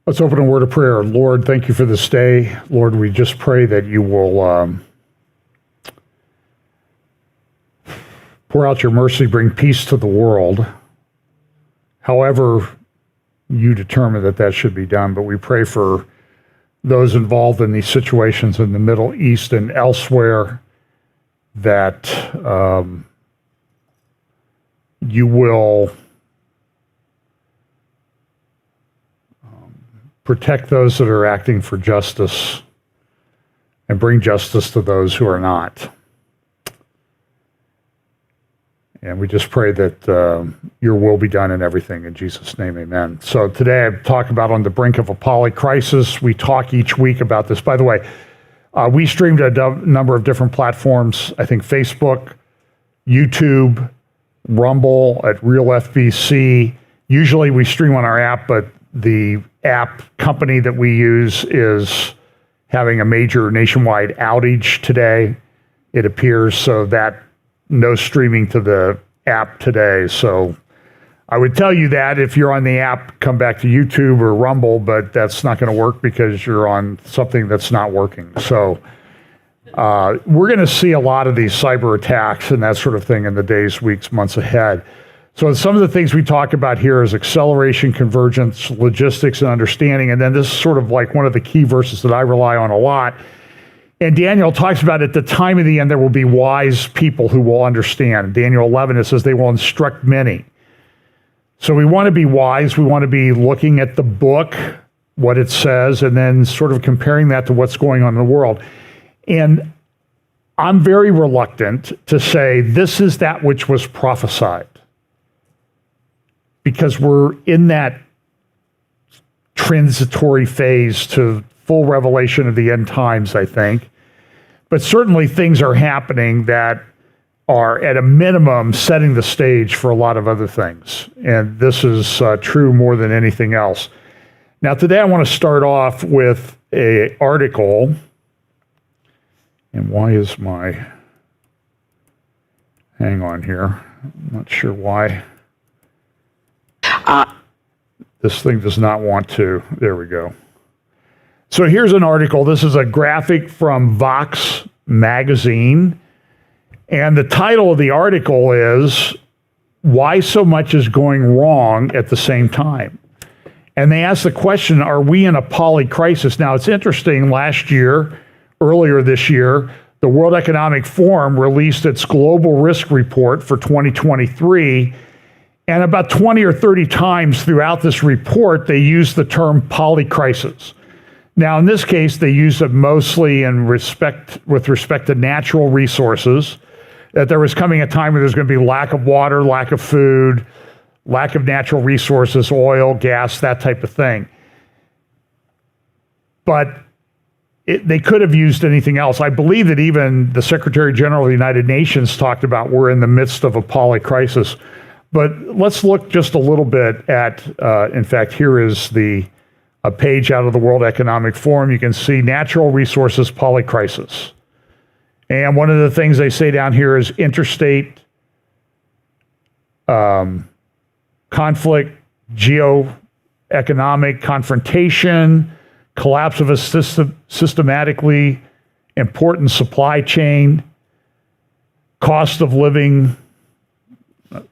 Let's open a word of prayer. Lord, thank you for this day. Lord, we just pray that you will pour out your mercy, bring peace to the world, however you determine that should be done. But we pray for those involved in these situations in the Middle East and elsewhere, that you will protect those that are acting for justice and bring justice to those who are not. And we just pray that your will be done in everything. In Jesus' name, amen. So today I talk about on the brink of a polycrisis. We talk each week about this. By the way, we streamed a number of different platforms. I think Facebook, YouTube, Rumble, at Real FBC. Usually we stream on our app, but the app company that we use is having a major nationwide outage today, it appears, so that no streaming to the app today. So I would tell you that if you're on the app, come back to YouTube or Rumble, but that's not going to work because you're on something that's not working. So we're going to see a lot of these cyber attacks and that sort of thing in the days, weeks, months ahead. So some of the things we talk about here is acceleration, convergence, logistics, and understanding. And then this is sort of like one of the key verses that I rely on a lot. And Daniel talks about at the time of the end, there will be wise people who will understand. Daniel 11, it says they will instruct many. So we want to be wise. We want to be looking at the book, what it says, and then sort of comparing that to what's going on in the world. And I'm very reluctant to say this is that which was prophesied, because we're in that transitory phase to full revelation of the end times, I think. But certainly things are happening that are at a minimum setting the stage for a lot of other things. And this is true more than anything else. Now, today I want to start off with an article. And why is hang on here. I'm not sure why. This thing does not want to. There we go. So here's an article. This is a graphic from Vox magazine. And the title of the article is, "Why So Much Is Going Wrong at the Same Time?" And they ask the question, are we in a polycrisis? Now, it's interesting. Earlier this year, the World Economic Forum released its Global Risk Report for 2023. And about 20 or 30 times throughout this report, they use the term polycrisis. Now, in this case, they use it mostly with respect to natural resources, that there was coming a time where there's going to be lack of water, lack of food, lack of natural resources, oil, gas, that type of thing. But they could have used anything else. I believe that even the Secretary General of the United Nations talked about we're in the midst of a polycrisis. But let's look just a little bit at, in fact, here is a page out of the World Economic Forum. You can see natural resources polycrisis. And one of the things they say down here is interstate conflict, geoeconomic confrontation, collapse of a systematically important supply chain, cost of living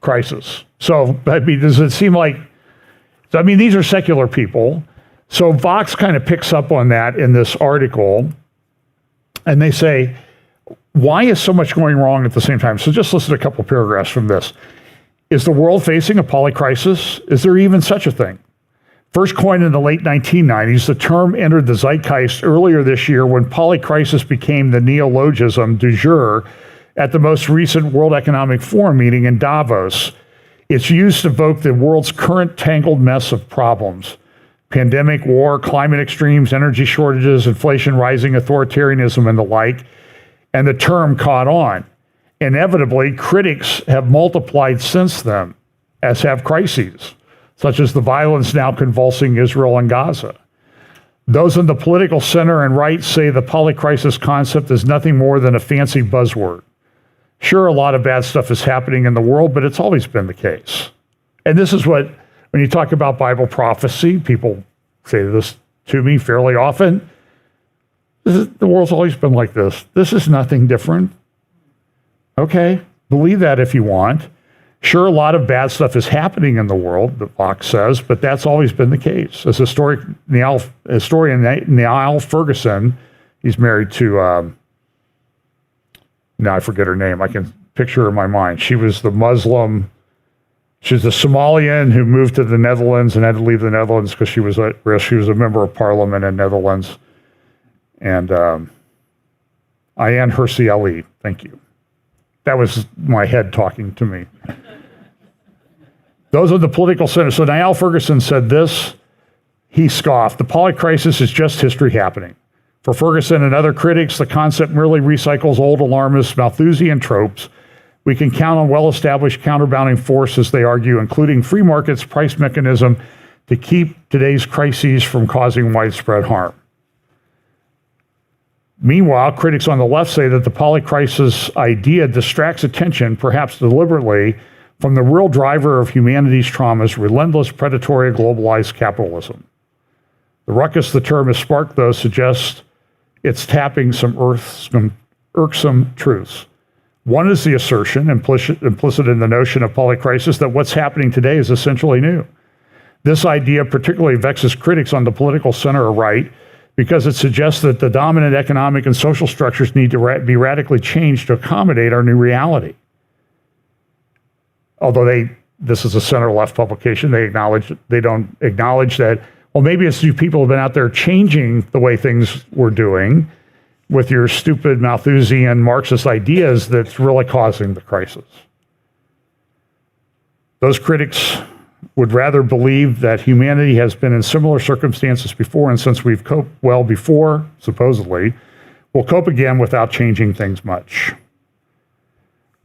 crisis. So, I mean, does it seem like, these are secular people. So Vox kind of picks up on that in this article, and they say, why is so much going wrong at the same time? So just listen to a couple of paragraphs from this. Is the world facing a polycrisis? Is there even such a thing? First coined in the late 1990s, the term entered the zeitgeist earlier this year when polycrisis became the neologism du jour at the most recent World Economic Forum meeting in Davos. It's used to evoke the world's current tangled mess of problems. Pandemic, war, climate extremes, energy shortages, inflation, rising authoritarianism, and the like. And the term caught on. Inevitably, critics have multiplied since then, as have crises, such as the violence now convulsing Israel and Gaza. Those in the political center and right say the polycrisis concept is nothing more than a fancy buzzword. Sure, a lot of bad stuff is happening in the world, but it's always been the case. And this is what, when you talk about Bible prophecy, people say this to me fairly often. The world's always been like this. This is nothing different. Okay, believe that if you want. Sure, a lot of bad stuff is happening in the world, the Fox says, but that's always been the case. As historian Niall Ferguson, he's married to, now I forget her name. I can picture her in my mind. She was the Muslim, she's a Somalian who moved to the Netherlands and had to leave the Netherlands because she was at risk. She was a member of parliament in Netherlands. And Ayaan Hirsi Ali, thank you. That was my head talking to me. Those are the political centers. So Niall Ferguson said this. He scoffed. The Polycrisis is just history happening. For Ferguson and other critics, the concept merely recycles old alarmist Malthusian tropes. We can count on well-established counterbounding forces, they argue, including free markets, price mechanism, to keep today's crises from causing widespread harm. Meanwhile, critics on the left say that the polycrisis idea distracts attention, perhaps deliberately, from the real driver of humanity's traumas, relentless, predatory, globalized capitalism. The ruckus the term has sparked, though, suggests it's tapping some irksome truths. One is the assertion, implicit in the notion of polycrisis, that what's happening today is essentially new. This idea particularly vexes critics on the political center or right, because it suggests that the dominant economic and social structures need to be radically changed to accommodate our new reality. Although this is a center-left publication, they don't acknowledge that, well, maybe it's you people have been out there changing the way things were doing with your stupid Malthusian Marxist ideas that's really causing the crisis. Those critics would rather believe that humanity has been in similar circumstances before, and since we've coped well before, supposedly, we'll cope again without changing things much.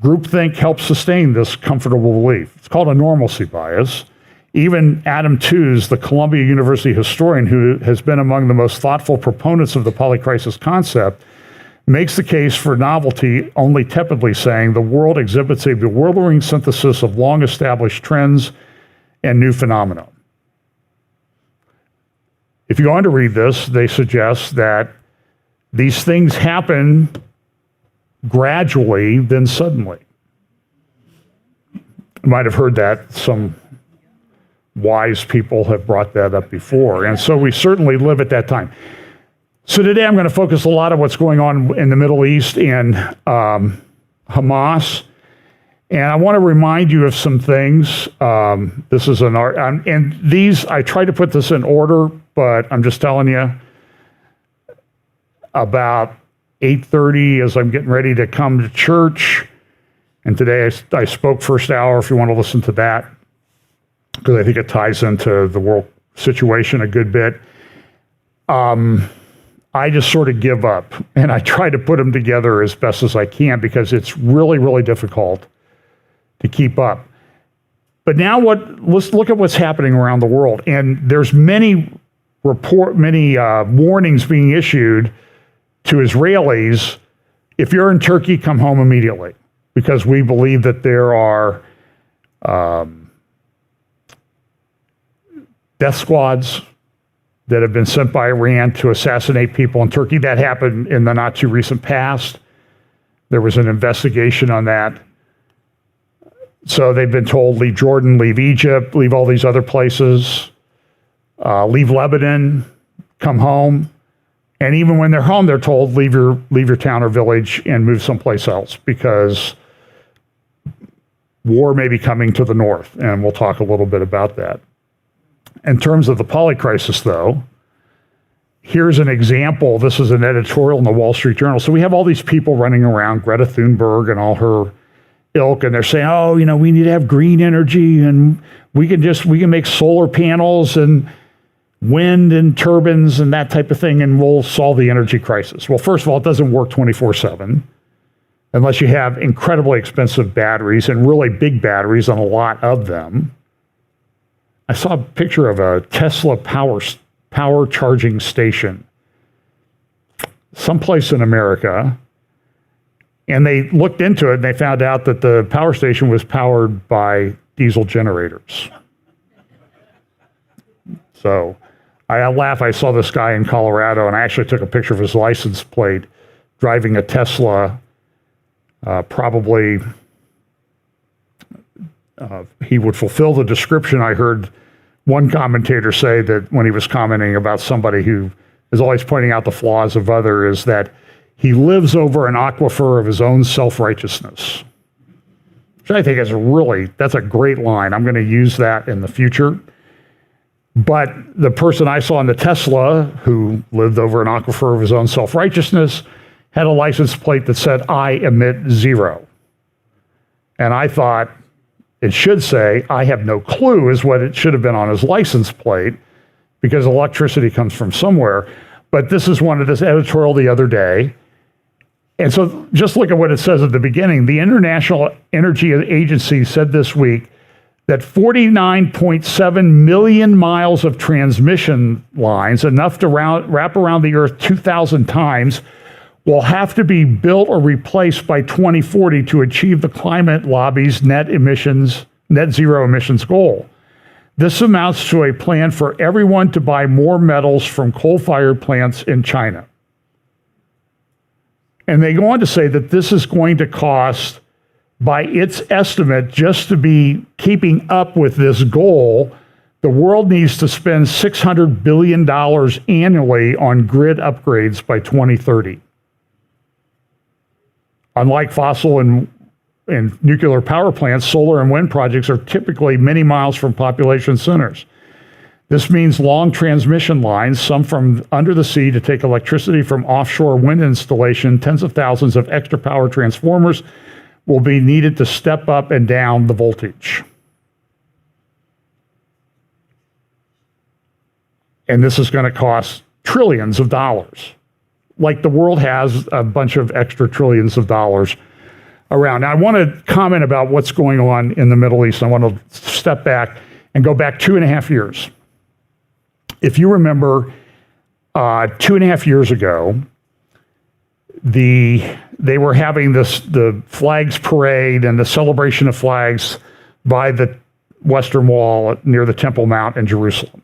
Groupthink helps sustain this comfortable belief. It's called a normalcy bias. Even Adam Tooze, the Columbia University historian who has been among the most thoughtful proponents of the polycrisis concept, makes the case for novelty only tepidly, saying the world exhibits a bewildering synthesis of long-established trends and new phenomena. If you go on to read this, they suggest that these things happen gradually, then suddenly. You might have heard that. Some wise people have brought that up before. And so we certainly live at that time. So today I'm going to focus a lot on what's going on in the Middle East and Hamas. And I want to remind you of some things. This is an art, and these, I try to put this in order, but I'm just telling you, about 8:30 as I'm getting ready to come to church. And today I spoke first hour, if you want to listen to that, because I think it ties into the world situation a good bit. I just sort of give up, and I try to put them together as best as I can because it's really, really difficult to keep up. But now let's look at what's happening around the world. And there's many warnings being issued to Israelis. If you're in Turkey, come home immediately, because we believe that there are death squads that have been sent by Iran to assassinate people in Turkey. That happened in the not too recent past. There was an investigation on that. So they've been told, leave Jordan, leave Egypt, leave all these other places, leave Lebanon, come home. And even when they're home, they're told, leave your town or village and move someplace else, because war may be coming to the north. And we'll talk a little bit about that. In terms of the polycrisis, though, here's an example. This is an editorial in the Wall Street Journal. So we have all these people running around, Greta Thunberg and all her ilk, and they're saying, oh, we need to have green energy, and we can make solar panels and wind and turbines and that type of thing, and we'll solve the energy crisis. Well, first of all, it doesn't work 24/7 unless you have incredibly expensive batteries and really big batteries and a lot of them. I saw a picture of a Tesla power charging station someplace in America, and they looked into it and they found out that the power station was powered by diesel generators. So I laugh. I saw this guy in Colorado, and I actually took a picture of his license plate driving a Tesla. Probably he would fulfill the description. I heard one commentator say that when he was commenting about somebody who is always pointing out the flaws of others, is that he lives over an aquifer of his own self-righteousness. Which I think that's a great line. I'm going to use that in the future. But the person I saw in the Tesla, who lived over an aquifer of his own self-righteousness, had a license plate that said, I emit zero. And I thought it should say, I have no clue, is what it should have been on his license plate, because electricity comes from somewhere. But this is this editorial the other day. And so just look at what it says at the beginning. The International Energy Agency said this week that 49.7 million miles of transmission lines, enough to wrap around the Earth 2,000 times, will have to be built or replaced by 2040 to achieve the climate lobby's net zero emissions goal. This amounts to a plan for everyone to buy more metals from coal-fired plants in China. And they go on to say that this is going to cost, by its estimate, just to be keeping up with this goal, the world needs to spend $600 billion annually on grid upgrades by 2030. Unlike fossil and nuclear power plants, solar and wind projects are typically many miles from population centers. This means long transmission lines, some from under the sea to take electricity from offshore wind installation. Tens of thousands of extra power transformers will be needed to step up and down the voltage. And this is going to cost trillions of dollars. Like the world has a bunch of extra trillions of dollars around. Now, I want to comment about what's going on in the Middle East. I want to step back and go back 2.5 years. If you remember, 2.5 years ago, they were having the flags parade and the celebration of flags by the Western Wall near the Temple Mount in Jerusalem.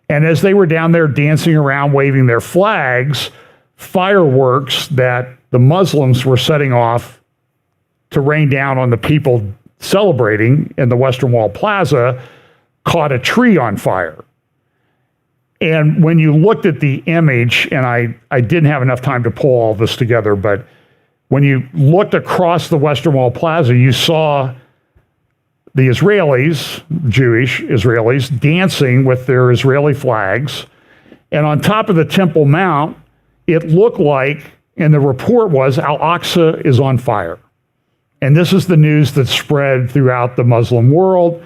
And as they were down there dancing around, waving their flags, fireworks that the Muslims were setting off to rain down on the people celebrating in the Western Wall Plaza caught a tree on fire. And when you looked at the image, and I didn't have enough time to pull all this together, but when you looked across the Western Wall Plaza, you saw the Israelis, Jewish Israelis, dancing with their Israeli flags. And on top of the Temple Mount, it looked like, and the report was, Al-Aqsa is on fire. And this is the news that spread throughout the Muslim world.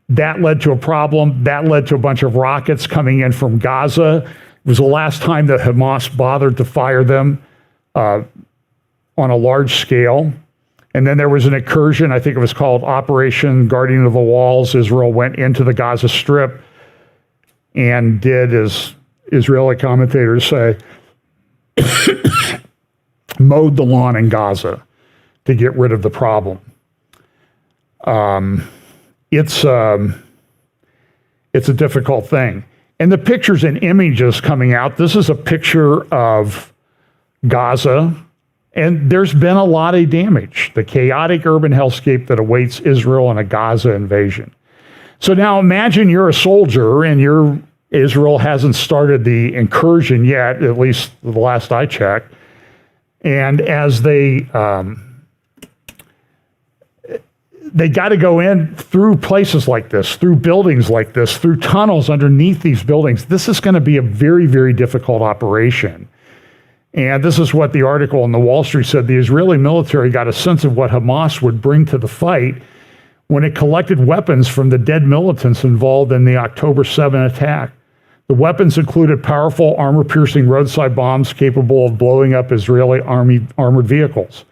That led to a problem. That led to a bunch of rockets coming in from Gaza. It was the last time that Hamas bothered to fire them on a large scale. And then there was an incursion, I think it was called Operation Guardian of the Walls. Israel went into the Gaza Strip and did, as Israeli commentators say, mowed the lawn in Gaza to get rid of the problem. It's a difficult thing. And the pictures and images coming out, this is a picture of Gaza, and there's been a lot of damage. The chaotic urban hellscape that awaits Israel in a Gaza invasion. So now imagine you're a soldier and Israel hasn't started the incursion yet, at least the last I checked. And as they got to go in through places like this, through buildings like this, through tunnels underneath these buildings. This is going to be a very, very difficult operation. And this is what the article in the Wall Street said. The Israeli military got a sense of what Hamas would bring to the fight when it collected weapons from the dead militants involved in the October 7 attack. The weapons included powerful armor-piercing roadside bombs capable of blowing up Israeli armored vehicles.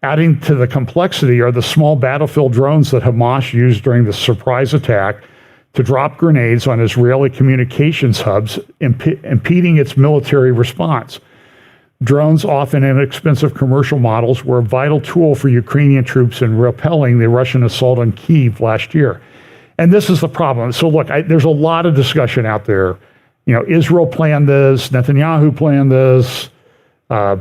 Adding to the complexity are the small battlefield drones that Hamas used during the surprise attack to drop grenades on Israeli communications hubs, impeding its military response. Drones, often inexpensive commercial models, were a vital tool for Ukrainian troops in repelling the Russian assault on Kyiv last year. And this is the problem. So look, there's a lot of discussion out there. Israel planned this, Netanyahu planned this,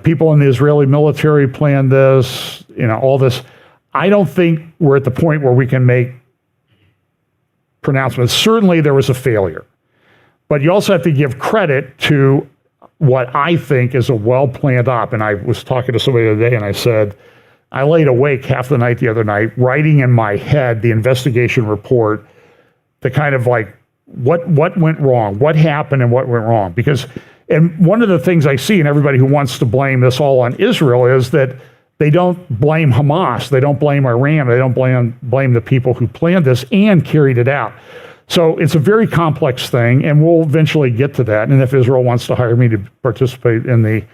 people in the Israeli military planned this, all this. I don't think we're at the point where we can make pronouncements. Certainly there was a failure. But you also have to give credit to what I think is a well-planned op. And I was talking to somebody today and I said, I laid awake half the night the other night, writing in my head the investigation report, the kind of like, what went wrong? What happened and what went wrong? And one of the things I see in everybody who wants to blame this all on Israel is that they don't blame Hamas, they don't blame Iran, they don't blame the people who planned this and carried it out. So it's a very complex thing, and we'll eventually get to that. And if Israel wants to hire me to participate in the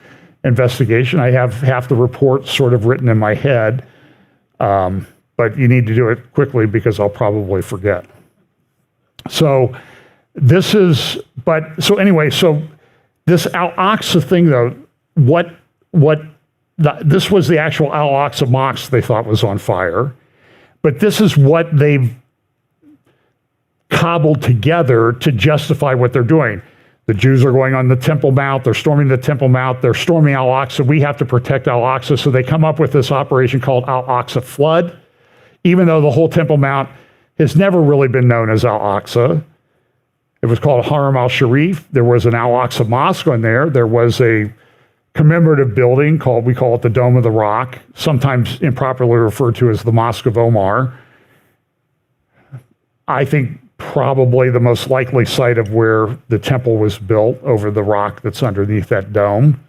investigation, I have half the report sort of written in my head, but you need to do it quickly because I'll probably forget. So this is, so this Al-Aqsa thing though, this was the actual Al-Aqsa mosque they thought was on fire, but this is what they've cobbled together to justify what they're doing. The Jews are going on the Temple Mount, they're storming the Temple Mount, they're storming Al-Aqsa, we have to protect Al-Aqsa, so they come up with this operation called Al-Aqsa Flood, even though the whole Temple Mount has never really been known as Al-Aqsa. It was called Haram al-Sharif. There was an Al-Aqsa mosque on there. There was a commemorative building we call it the Dome of the Rock, sometimes improperly referred to as the Mosque of Omar. I think probably the most likely site of where the temple was built over the rock that's underneath that dome.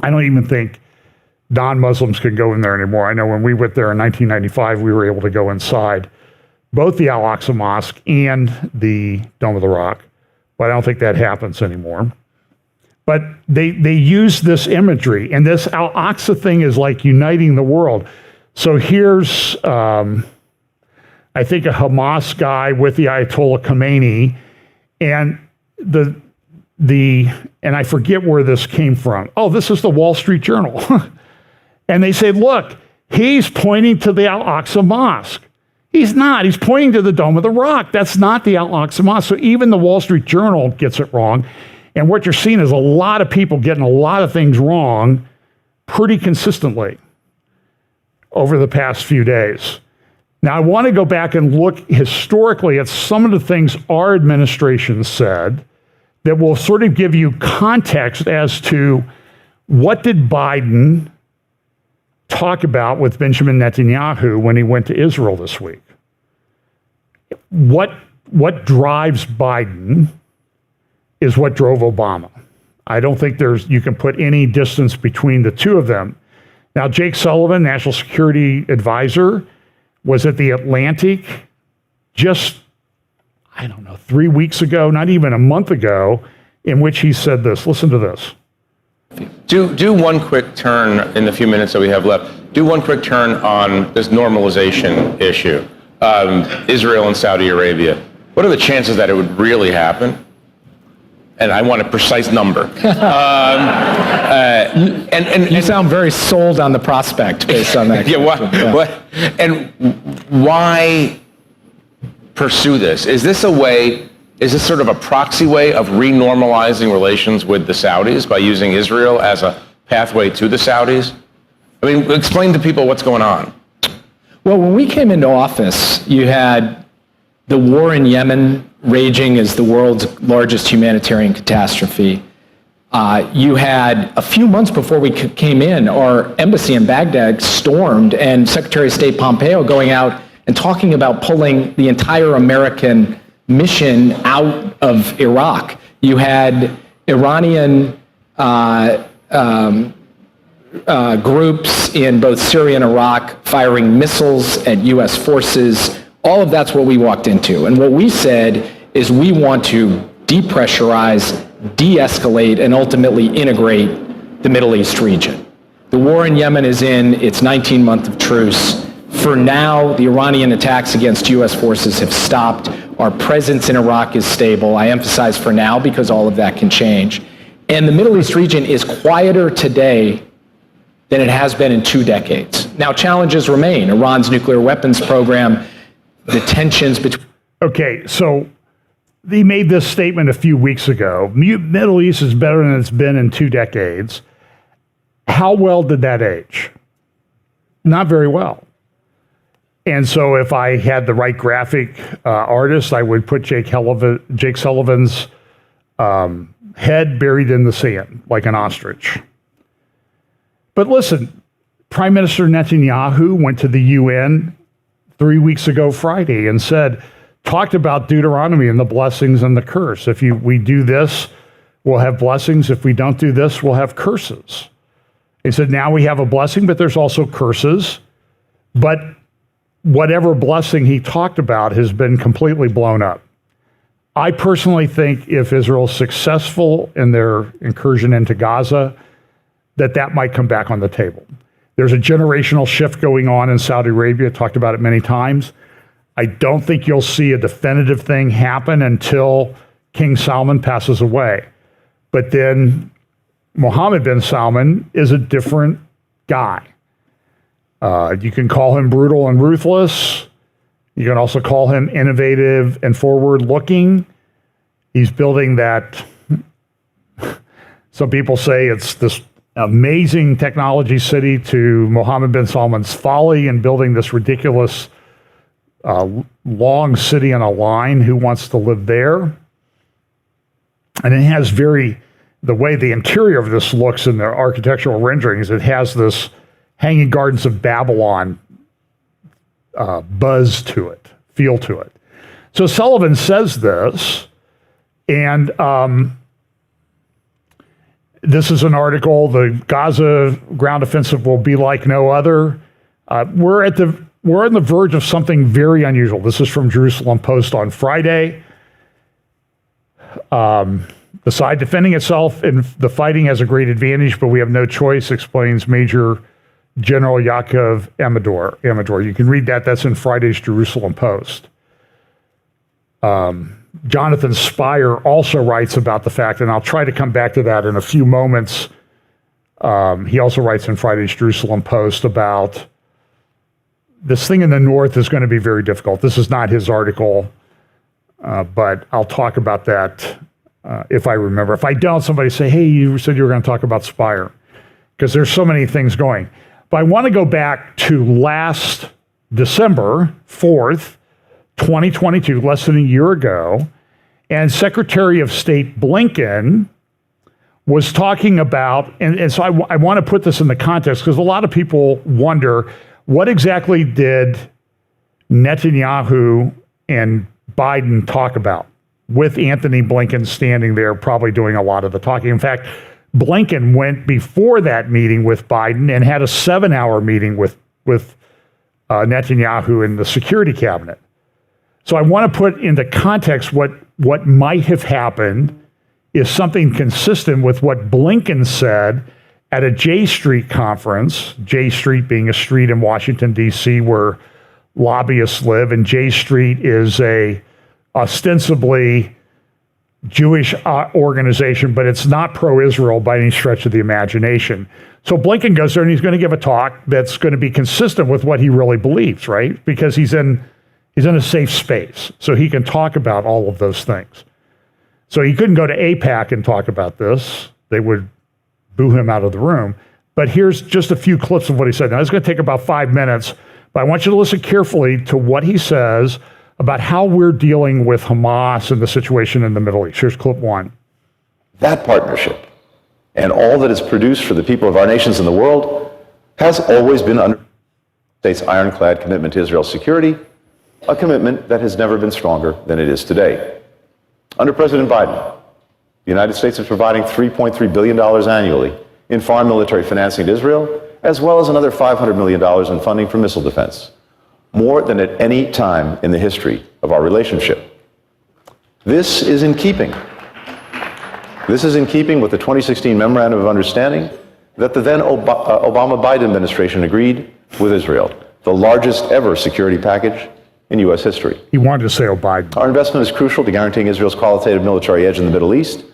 I don't even think non-Muslims can go in there anymore. I know when we went there in 1995, we were able to go inside both the Al-Aqsa Mosque and the Dome of the Rock, but I don't think that happens anymore. But they use this imagery, and this Al-Aqsa thing is like uniting the world. So here's, I think, a Hamas guy with the Ayatollah Khomeini, and and I forget where this came from. Oh, this is the Wall Street Journal. And they say, look, he's pointing to the Al-Aqsa Mosque. He's not. He's pointing to the Dome of the Rock. That's not the Al-Aqsa Mosque. So even the Wall Street Journal gets it wrong. And what you're seeing is a lot of people getting a lot of things wrong pretty consistently over the past few days. Now, I want to go back and look historically at some of the things our administration said that will sort of give you context as to what did Biden talk about with Benjamin Netanyahu when he went to Israel this week. What drives Biden is what drove Obama. I don't think you can put any distance between the two of them. Now, Jake Sullivan, National Security Advisor, was at the Atlantic just, 3 weeks ago, not even a month ago, in which he said this. Listen to this. Do one quick turn in the few minutes that we have left. Do one quick turn on this normalization issue. Israel and Saudi Arabia. What are the chances that it would really happen? And I want a precise number. You sound very sold on the prospect based on that. And why pursue this? Is this sort of a proxy way of renormalizing relations with the Saudis by using Israel as a pathway to the Saudis? I mean, explain to people what's going on. Well, when we came into office, you had the war in Yemen raging as the world's largest humanitarian catastrophe. You had, a few months before we came in, our embassy in Baghdad stormed, and Secretary of State Pompeo going out and talking about pulling the entire American mission out of Iraq. You had Iranian groups in both Syria and Iraq firing missiles at U.S. forces. All of that's what we walked into. And what we said is we want to depressurize, de-escalate, and ultimately integrate the Middle East region. The war in Yemen is in its 19th month of truce. For now, the Iranian attacks against U.S. forces have stopped. Our presence in Iraq is stable. I emphasize for now because all of that can change. And the Middle East region is quieter today than it has been in 2 decades. Now, challenges remain. Iran's nuclear weapons program, the tensions between... Okay, so he made this statement a few weeks ago. Middle East is better than it's been in 2 decades. How well did that age? Not very well. And so if I had the right graphic artist, I would put Jake Sullivan's head buried in the sand like an ostrich. But listen, Prime Minister Netanyahu went to the UN 3 weeks ago Friday and talked about Deuteronomy and the blessings and the curse. If we do this, we'll have blessings. If we don't do this, we'll have curses. He said, now we have a blessing, but there's also curses. But whatever blessing he talked about has been completely blown up. I personally think if Israel's successful in their incursion into Gaza, that might come back on the table. There's a generational shift going on in Saudi Arabia. Talked about it many times. I don't think you'll see a definitive thing happen until King Salman passes away. But then Mohammed bin Salman is a different guy. You can call him brutal and ruthless. You can also call him innovative and forward-looking. He's building that, some people say it's this amazing technology city to Mohammed bin Salman's folly and building this ridiculous long city on a line. Who wants to live there? And it has the way the interior of this looks in the architectural renderings, it has this Hanging Gardens of Babylon buzz to it, feel to it. So Sullivan says this, and this is an article, the Gaza ground offensive will be like no other. We're on the verge of something very unusual. This is from Jerusalem Post on Friday. The side defending itself in the fighting has a great advantage, but we have no choice, explains Major General Yaakov Amador. You can read that. That's in Friday's Jerusalem Post. Jonathan Spire also writes about the fact, and I'll try to come back to that in a few moments. He also writes in Friday's Jerusalem Post about this thing in the north is going to be very difficult. This is not his article, but I'll talk about that if I remember. If I don't, somebody say, hey, you said you were going to talk about Spire, because there's so many things going. But I want to go back to last December 4th, 2022, less than a year ago, and Secretary of State Blinken was talking about, and so I want to put this in the context, because a lot of people wonder, what exactly did Netanyahu and Biden talk about, with Anthony Blinken standing there probably doing a lot of the talking. In fact, Blinken went before that meeting with Biden and had a 7-hour meeting with Netanyahu in the security cabinet. So I want to put into context what might have happened is something consistent with what Blinken said at a J Street conference, J Street being a street in Washington, D.C., where lobbyists live, and J Street is a ostensibly Jewish organization, but it's not pro-Israel by any stretch of the imagination. So Blinken goes there and he's going to give a talk that's going to be consistent with what he really believes, right? Because he's in a safe space, so he can talk about all of those things. So he couldn't go to AIPAC and talk about this. They would boo him out of the room. But here's just a few clips of what he said. Now, it's going to take about 5 minutes, but I want you to listen carefully to what he says about how we're dealing with Hamas and the situation in the Middle East. Here's clip 1. That partnership and all that is produced for the people of our nations in the world has always been under the States' ironclad commitment to Israel's security, a commitment that has never been stronger than it is today. Under President Biden, the United States is providing $3.3 billion annually in foreign military financing to Israel, as well as another $500 million in funding for missile defense, more than at any time in the history of our relationship. This is in keeping with the 2016 Memorandum of Understanding that the then Obama-Biden administration agreed with Israel, the largest ever security package in U.S. history. He wanted to say Biden. Our investment is crucial to guaranteeing Israel's qualitative military edge in the Middle East,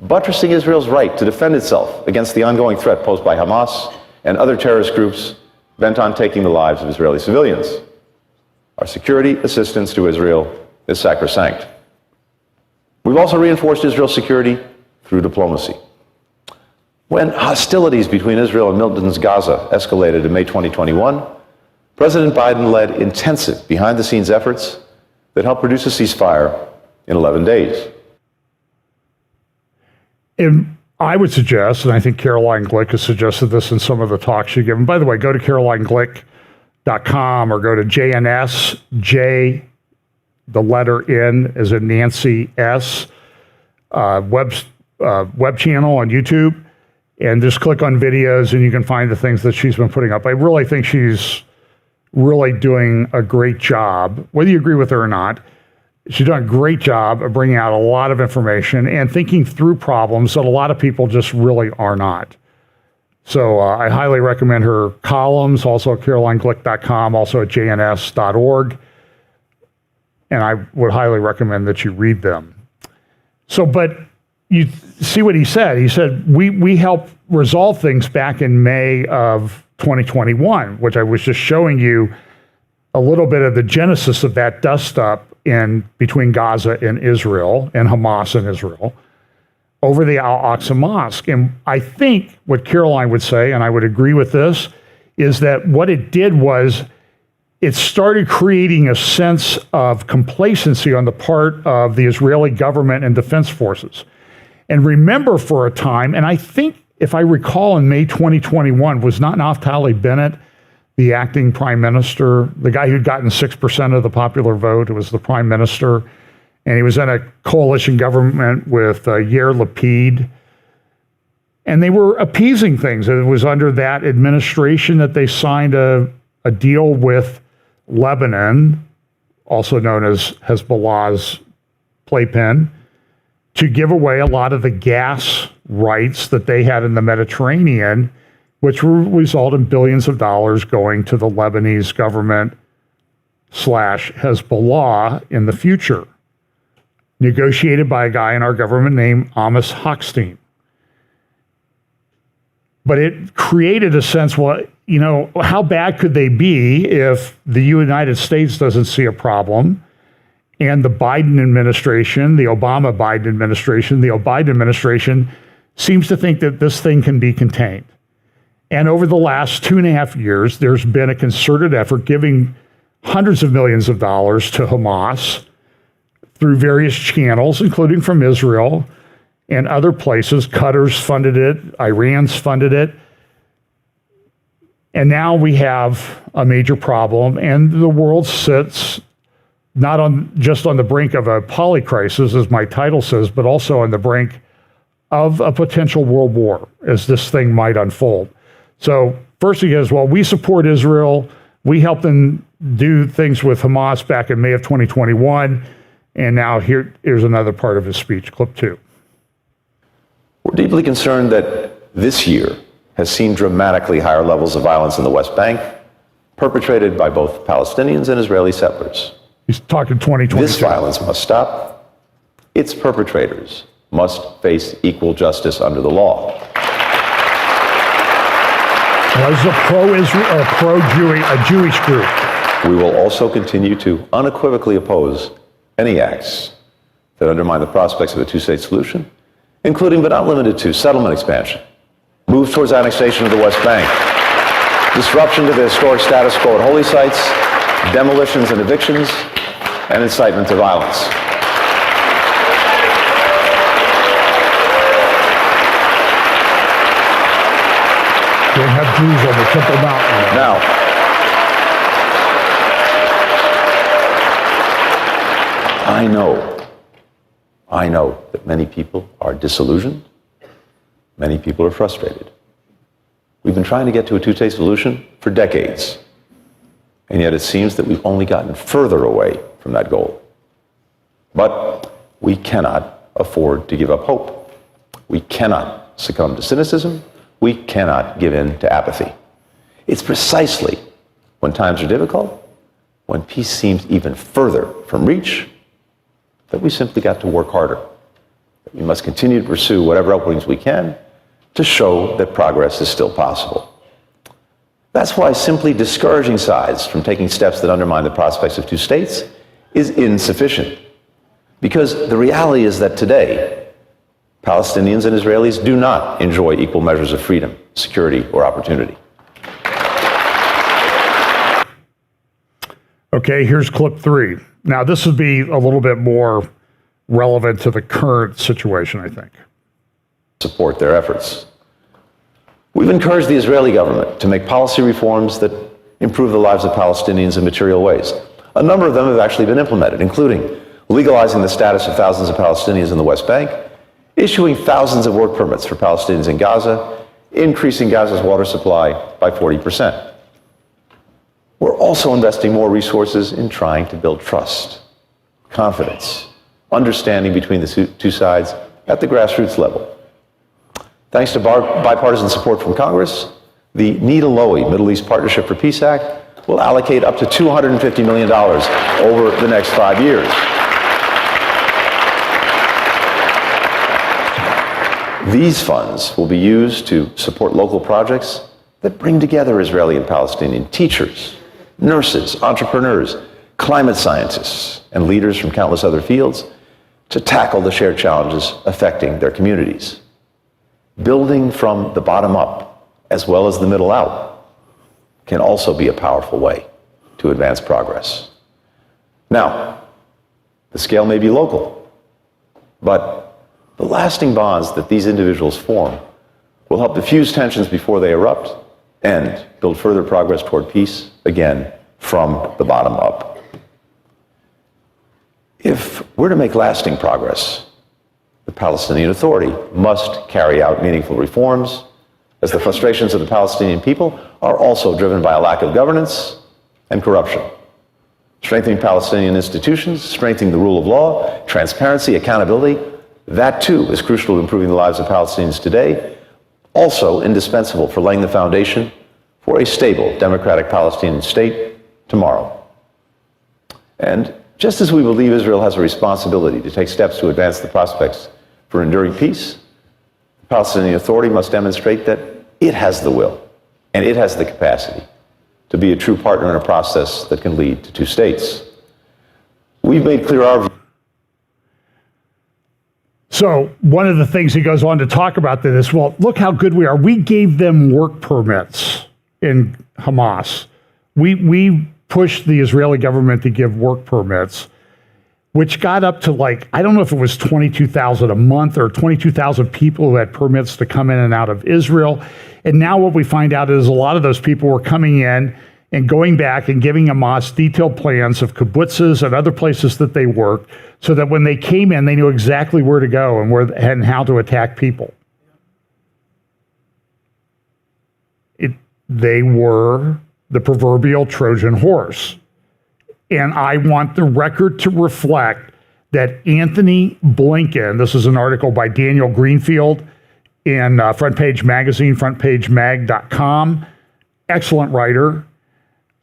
buttressing Israel's right to defend itself against the ongoing threat posed by Hamas and other terrorist groups bent on taking the lives of Israeli civilians. Our security assistance to Israel is sacrosanct. We've also reinforced Israel's security through diplomacy. When hostilities between Israel and militants Gaza escalated in May 2021, President Biden led intensive behind-the-scenes efforts that helped produce a ceasefire in 11 days. And I would suggest, and I think Caroline Glick has suggested this in some of the talks she's given. By the way, go to carolineglick.com or go to JNS, J, the letter N as in Nancy S, web channel on YouTube, and just click on videos and you can find the things that she's been putting up. I really think she's really doing a great job, whether you agree with her or not. She's done a great job of bringing out a lot of information and thinking through problems that a lot of people just really are not. So I highly recommend her columns, also at carolineglick.com, also at jns.org. And I would highly recommend that you read them. So, but you see what he said. He said, we helped resolve things back in May of 2021, which I was just showing you a little bit of the genesis of that dust-up in between Gaza and Israel, and Hamas and Israel, over the Al-Aqsa Mosque. And I think what Caroline would say, and I would agree with this, is that what it did was it started creating a sense of complacency on the part of the Israeli government and defense forces. And remember for a time, and I think, if I recall, in May 2021, was not Naftali Bennett the acting prime minister, the guy who'd gotten 6% of the popular vote? It was the prime minister. And he was in a coalition government with Yair Lapid. And they were appeasing things. It was under that administration that they signed a deal with Lebanon, also known as Hezbollah's playpen, to give away a lot of the gas rights that they had in the Mediterranean, which will result in billions of dollars going to the Lebanese government / Hezbollah in the future, negotiated by a guy in our government named Amos Hochstein. But it created a sense, well, you know, how bad could they be if the United States doesn't see a problem and the Biden administration, the Obama-Biden administration, the Biden administration seems to think that this thing can be contained. And over the last 2.5 years, there's been a concerted effort giving hundreds of millions of dollars to Hamas through various channels, including from Israel and other places. Qatar's funded it, Iran's funded it. And now we have a major problem, and the world sits not just on the brink of a polycrisis, as my title says, but also on the brink of a potential world war as this thing might unfold. So first he goes, well, we support Israel. We helped them do things with Hamas back in May of 2021. And now here's another part of his speech, clip 2. We're deeply concerned that this year has seen dramatically higher levels of violence in the West Bank, perpetrated by both Palestinians and Israeli settlers. He's talking 2022. This violence must stop. Its perpetrators must face equal justice under the law. Was a pro-Israel or pro-Jewish group. We will also continue to unequivocally oppose any acts that undermine the prospects of a two-state solution, including but not limited to settlement expansion, moves towards annexation of the West Bank, disruption to the historic status quo at holy sites, demolitions and evictions, and incitement to violence. They have Jews on the Temple Mountain. Now, I know that many people are disillusioned. Many people are frustrated. We've been trying to get to a two-state solution for decades, and yet it seems that we've only gotten further away from that goal. But we cannot afford to give up hope. We cannot succumb to cynicism. We cannot give in to apathy. It's precisely when times are difficult, when peace seems even further from reach, that we simply got to work harder. We must continue to pursue whatever openings we can to show that progress is still possible. That's why simply discouraging sides from taking steps that undermine the prospects of two states is insufficient. Because the reality is that today, Palestinians and Israelis do not enjoy equal measures of freedom, security, or opportunity. Okay, here's clip 3. Now, this would be a little bit more relevant to the current situation, I think. Support their efforts. We've encouraged the Israeli government to make policy reforms that improve the lives of Palestinians in material ways. A number of them have actually been implemented, including legalizing the status of thousands of Palestinians in the West Bank, issuing thousands of work permits for Palestinians in Gaza, increasing Gaza's water supply by 40%. We're also investing more resources in trying to build trust, confidence, understanding between the two sides at the grassroots level. Thanks to bipartisan support from Congress, the Nita Lowey Middle East Partnership for Peace Act will allocate up to $250 million over the next 5 years. These funds will be used to support local projects that bring together Israeli and Palestinian teachers, nurses, entrepreneurs, climate scientists, and leaders from countless other fields to tackle the shared challenges affecting their communities. Building from the bottom up, as well as the middle out, can also be a powerful way to advance progress. Now, the scale may be local, but the lasting bonds that these individuals form will help diffuse tensions before they erupt and build further progress toward peace, again, from the bottom up. If we're to make lasting progress, the Palestinian Authority must carry out meaningful reforms, as the frustrations of the Palestinian people are also driven by a lack of governance and corruption. Strengthening Palestinian institutions, strengthening the rule of law, transparency, accountability, that too is crucial to improving the lives of Palestinians today, also indispensable for laying the foundation for a stable, democratic Palestinian state tomorrow. And just as we believe Israel has a responsibility to take steps to advance the prospects for enduring peace, the Palestinian Authority must demonstrate that it has the will and it has the capacity to be a true partner in a process that can lead to two states. We've made clear our view. So one of the things he goes on to talk about this, well, look how good we are. We gave them work permits in Hamas. We pushed the Israeli government to give work permits, which got up to I don't know if it was 22,000 a month or 22,000 people who had permits to come in and out of Israel. And now what we find out is a lot of those people were coming in and going back and giving Hamas detailed plans of kibbutzes and other places that they worked, so that when they came in, they knew exactly where to go and how to attack people. They were the proverbial Trojan horse. And I want the record to reflect that Anthony Blinken, this is an article by Daniel Greenfield in Front Page Magazine, frontpagemag.com, excellent writer.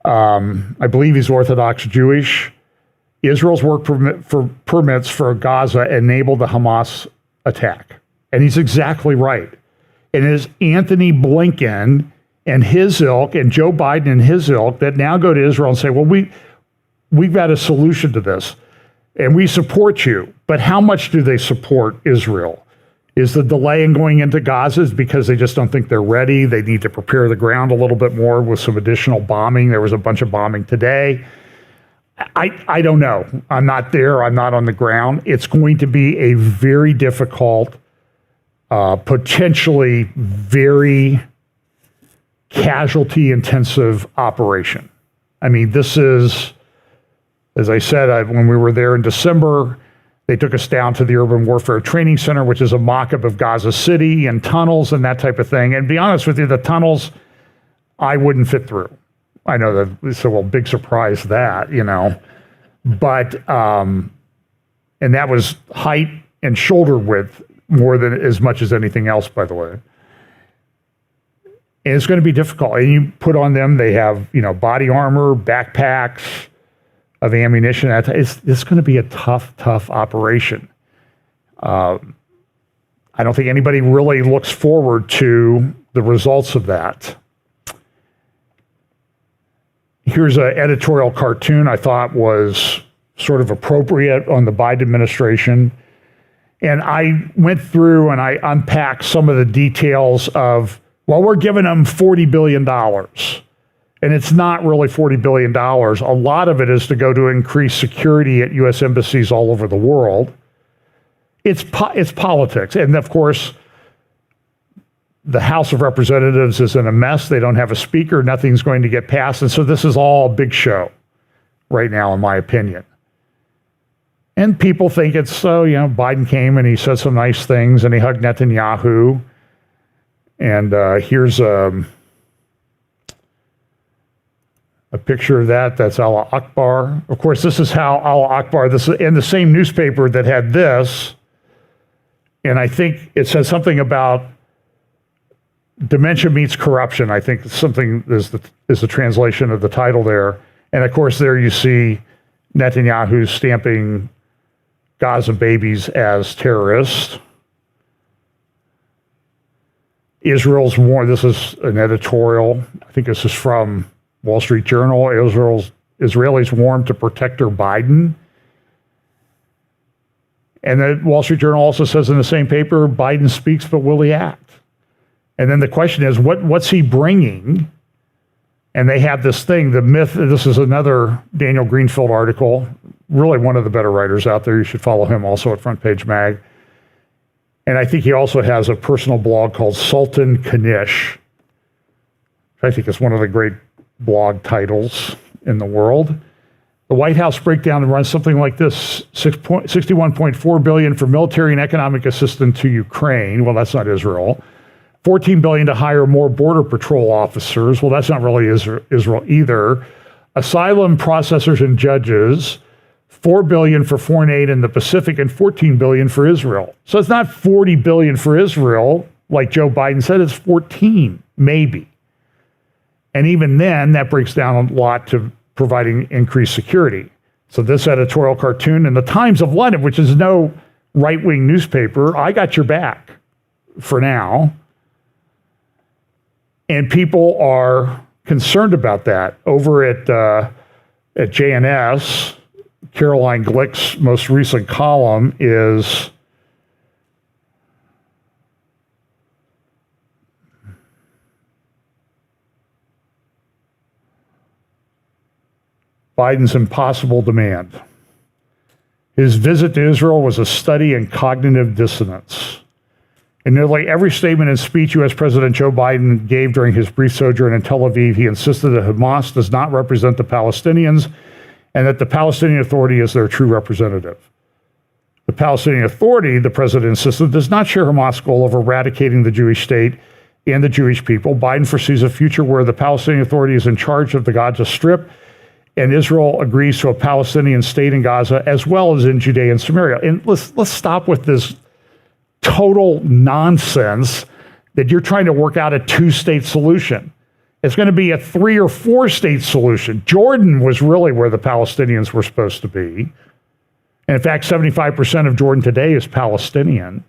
I believe he's Orthodox Jewish. Israel's work permits for Gaza enabled the Hamas attack. And he's exactly right. And it is Anthony Blinken and his ilk and Joe Biden and his ilk that now go to Israel and say, well, we've got a solution to this and we support you. But how much do they support Israel? Is the delay in going into Gaza is because they just don't think they're ready? They need to prepare the ground a little bit more with some additional bombing. There was a bunch of bombing today. I don't know. I'm not there. I'm not on the ground. It's going to be a very difficult, potentially very casualty-intensive operation. I mean, this is, as I said, when we were there in December, they took us down to the Urban Warfare Training Center, which is a mock-up of Gaza City and tunnels and that type of thing. And to be honest with you, the tunnels, I wouldn't fit through. I know that it's a big surprise that, but, and that was height and shoulder width more than as much as anything else, by the way. And it's going to be difficult. And you put on them, they have, body armor, backpacks of ammunition. It's going to be a tough operation. I don't think anybody really looks forward to the results of that. Here's an editorial cartoon I thought was sort of appropriate on the Biden administration. And I went through and I unpacked some of the details of, well, we're giving them $40 billion. And it's not really $40 billion. A lot of it is to go to increase security at U.S. embassies all over the world. It's politics. And of course, the House of Representatives is in a mess. They don't have a speaker. Nothing's going to get passed. And so this is all a big show right now, in my opinion. And people think it's, Biden came and he said some nice things and he hugged Netanyahu. And here's a picture of that. That's Allah Akbar. Of course, this is how Allah Akbar, this is in the same newspaper that had this. And I think it says something about dementia meets corruption. I think something is the translation of the title there. And of course, there you see Netanyahu stamping Gaza babies as terrorists. Israel's warned, this is an editorial, I think this is from Wall Street Journal. Israelis warned to protector Biden. And the Wall Street Journal also says in the same paper, Biden speaks, but will he act? And then the question is, what's he bringing? And they have this thing, the myth, this is another Daniel Greenfield article, really one of the better writers out there. You should follow him also at Front Page Mag. And I think he also has a personal blog called Sultan Kanish. I think it's one of the great blog titles in the world. The White House breakdown runs something like this: $61.4 billion for military and economic assistance to Ukraine. Well, that's not Israel. $14 billion to hire more border patrol officers. Well, that's not really Israel either. Asylum processors and judges. $4 billion for foreign aid in the Pacific and $14 billion for Israel. So it's not $40 billion for Israel, like Joe Biden said. It's 14, maybe. And even then, that breaks down a lot to providing increased security. So this editorial cartoon in the Times of London, which is no right-wing newspaper, I got your back for now. And people are concerned about that. Over at JNS, Caroline Glick's most recent column is Biden's impossible demand. His visit to Israel was a study in cognitive dissonance. In nearly every statement and speech U.S. President Joe Biden gave during his brief sojourn in Tel Aviv, he insisted that Hamas does not represent the Palestinians and that the Palestinian Authority is their true representative. The Palestinian Authority, the president insisted, does not share Hamas' goal of eradicating the Jewish state and the Jewish people. Biden foresees a future where the Palestinian Authority is in charge of the Gaza Strip, and Israel agrees to a Palestinian state in Gaza as well as in Judea and Samaria. And let's stop with this total nonsense that you're trying to work out a two-state solution. It's going to be a 3 or 4 state solution. Jordan was really where the Palestinians were supposed to be. And in fact, 75% of Jordan today is Palestinian.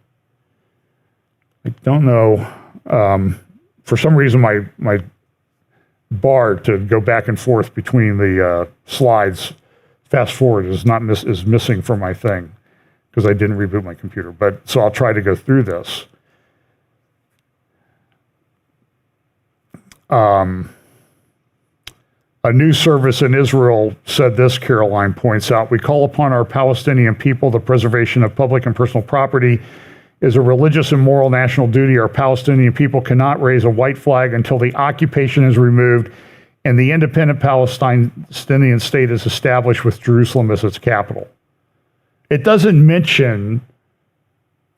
I don't know. For some reason, my bar to go back and forth between the slides, fast forward, is missing from my thing because I didn't reboot my computer. But so I'll try to go through this. A news service in Israel said this, Caroline points out, "We call upon our Palestinian people, the preservation of public and personal property is a religious and moral national duty. Our Palestinian people cannot raise a white flag until the occupation is removed and the independent Palestinian state is established with Jerusalem as its capital." It doesn't mention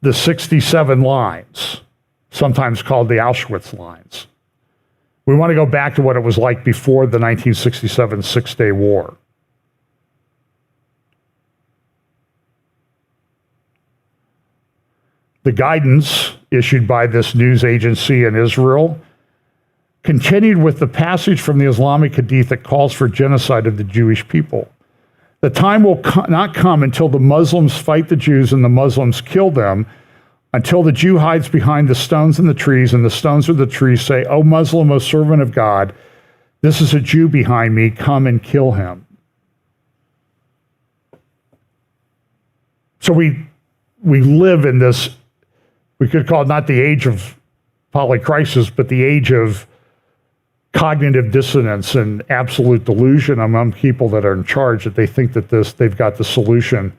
the 67 lines, sometimes called the Auschwitz lines. We want to go back to what it was like before the 1967 Six-Day War. The guidance issued by this news agency in Israel continued with the passage from the Islamic Hadith that calls for genocide of the Jewish people. The time will not come until the Muslims fight the Jews and the Muslims kill them, until the Jew hides behind the stones and the trees, and the stones or the trees say, "O Muslim, O servant of God, this is a Jew behind me, come and kill him." So we live in this, we could call it not the age of polycrisis, but the age of cognitive dissonance and absolute delusion among people that are in charge, that they think that they've got the solution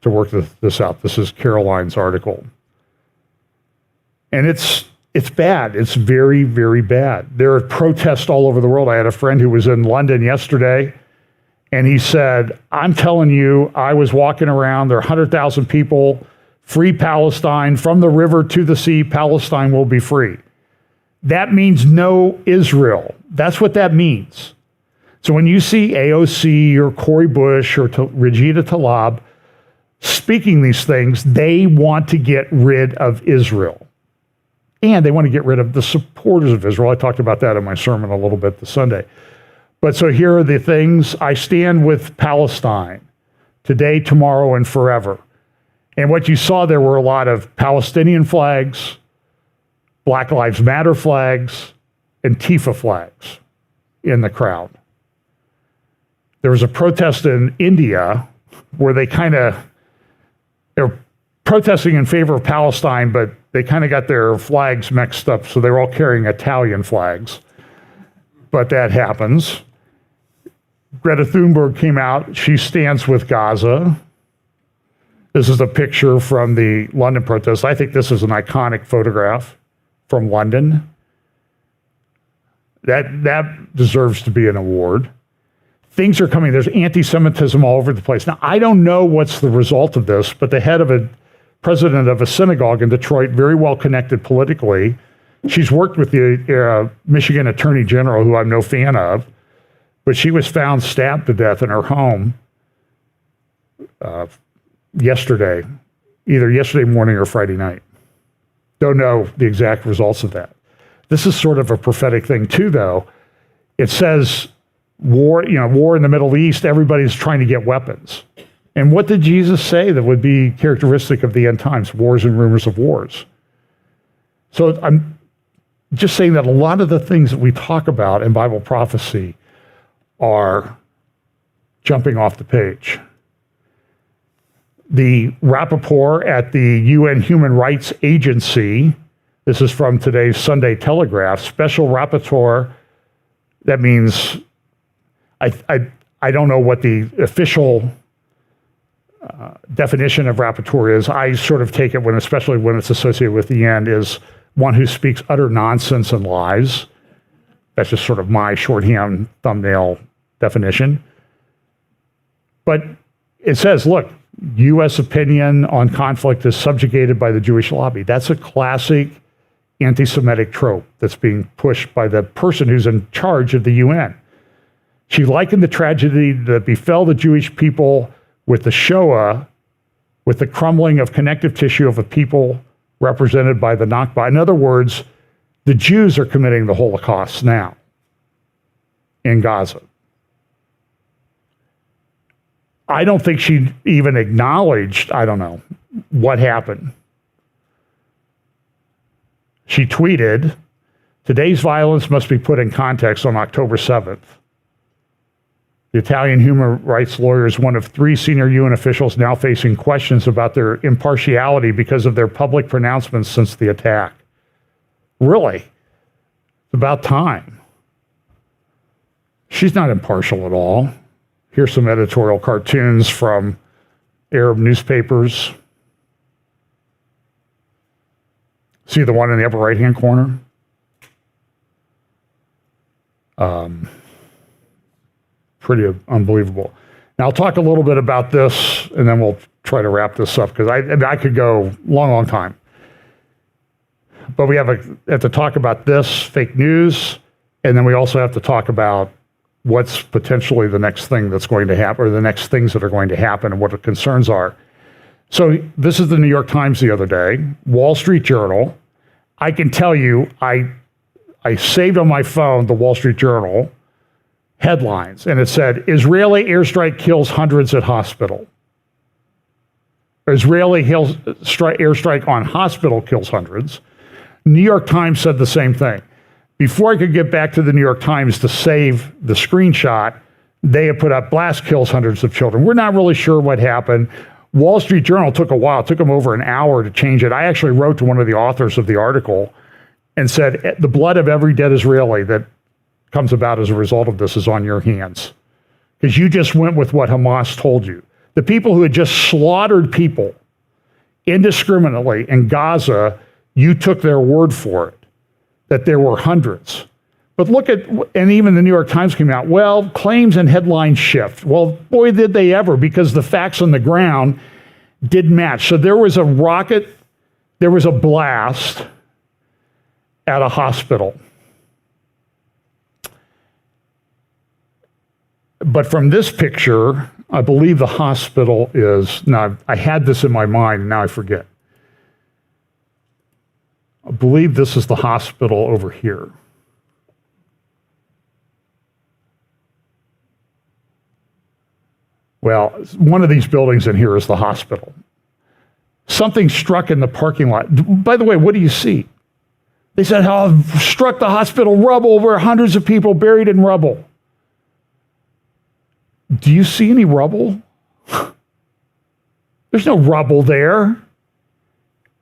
to work this out. This is Caroline's article. And it's bad. It's very, very bad. There are protests all over the world. I had a friend who was in London yesterday, and he said, I'm telling you, I was walking around, there are 100,000 people, free Palestine, from the river to the sea, Palestine will be free. That means no Israel. That's what that means. So when you see AOC or Cori Bush or Regina Tlaib speaking these things, they want to get rid of Israel. And they want to get rid of the supporters of Israel. I talked about that in my sermon a little bit this Sunday. But so here are the things. I stand with Palestine today, tomorrow, and forever. And what you saw there were a lot of Palestinian flags, Black Lives Matter flags, and Antifa flags in the crowd. There was a protest in India where they're protesting in favor of Palestine, but they kind of got their flags mixed up, so they were all carrying Italian flags. But that happens. Greta Thunberg came out. She stands with Gaza. This is a picture from the London protest. I think this is an iconic photograph from London. That deserves to be an award. Things are coming. There's anti-Semitism all over the place. Now, I don't know what's the result of this, but the head of president of a synagogue in Detroit, very well connected politically. She's worked with the Michigan Attorney General, who I'm no fan of, but she was found stabbed to death in her home yesterday, either yesterday morning or Friday night. Don't know the exact results of that. This is sort of a prophetic thing too, though. It says war in the Middle East, everybody's trying to get weapons. And what did Jesus say that would be characteristic of the end times? Wars and rumors of wars. So I'm just saying that a lot of the things that we talk about in Bible prophecy are jumping off the page. The rapporteur at the UN Human Rights Agency, this is from today's Sunday Telegraph, special rapporteur, that means, I don't know what the official definition of rapporteur is. I sort of take it especially when it's associated with the end, is one who speaks utter nonsense and lies. That's just sort of my shorthand thumbnail definition. But it says, look, U.S. opinion on conflict is subjugated by the Jewish lobby. That's a classic anti-Semitic trope that's being pushed by the person who's in charge of the UN. She likened the tragedy that befell the Jewish people with the Shoah, with the crumbling of connective tissue of a people represented by the Nakba. In other words, the Jews are committing the Holocaust now in Gaza. I don't think she even acknowledged, what happened. She tweeted, today's violence must be put in context on October 7th. The Italian human rights lawyer is one of 3 senior UN officials now facing questions about their impartiality because of their public pronouncements since the attack. Really? It's about time. She's not impartial at all. Here's some editorial cartoons from Arab newspapers. See the one in the upper right-hand corner? Pretty unbelievable. Now, I'll talk a little bit about this, and then we'll try to wrap this up, because I could go long time. But we have to talk about this, fake news, and then we also have to talk about what's potentially the next thing that's going to happen, or the next things that are going to happen, and what the concerns are. So this is the New York Times the other day, Wall Street Journal. I can tell you, I saved on my phone the Wall Street Journal headlines, and it said, Israeli airstrike kills hundreds at hospital. Israeli airstrike on hospital kills hundreds. New York Times said the same thing. Before I could get back to the New York Times to save the screenshot, they had put up blast kills hundreds of children. We're not really sure what happened. Wall Street Journal took a while. It took them over an hour to change it. I actually wrote to one of the authors of the article and said, the blood of every dead Israeli that comes about as a result of this is on your hands. Because you just went with what Hamas told you. The people who had just slaughtered people indiscriminately in Gaza, you took their word for it, that there were hundreds. But look at, and even the New York Times came out, well, claims and headlines shift. Well, boy, did they ever, because the facts on the ground didn't match. So there was a rocket, there was a blast at a hospital. But from this picture, I believe the hospital is, now I had this in my mind, and now I forget. I believe this is the hospital over here. Well, one of these buildings in here is the hospital. Something struck in the parking lot. By the way, what do you see? They said, oh, struck the hospital rubble, where hundreds of people buried in rubble. Do you see any rubble? There's no rubble there.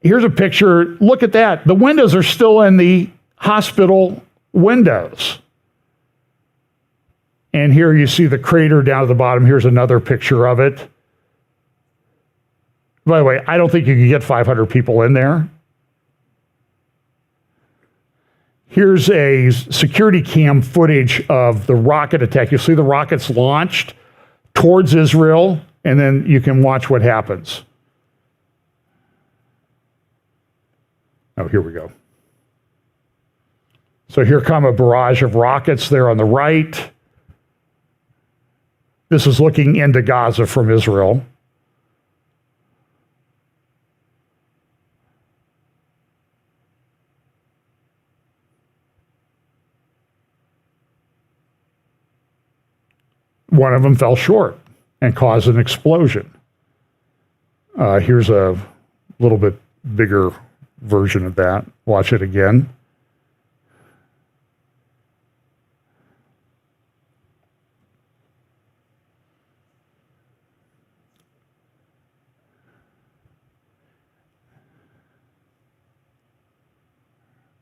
Here's a picture. Look at that. The windows are still in the hospital windows. And here you see the crater down at the bottom. Here's another picture of it. By the way, I don't think you can get 500 people in there. Here's a security cam footage of the rocket attack. You'll see the rockets launched towards Israel, and then you can watch what happens. Oh, here we go. So here come a barrage of rockets there on the right. This is looking into Gaza from Israel. One of them fell short and caused an explosion. Here's a little bit bigger version of that. Watch it again.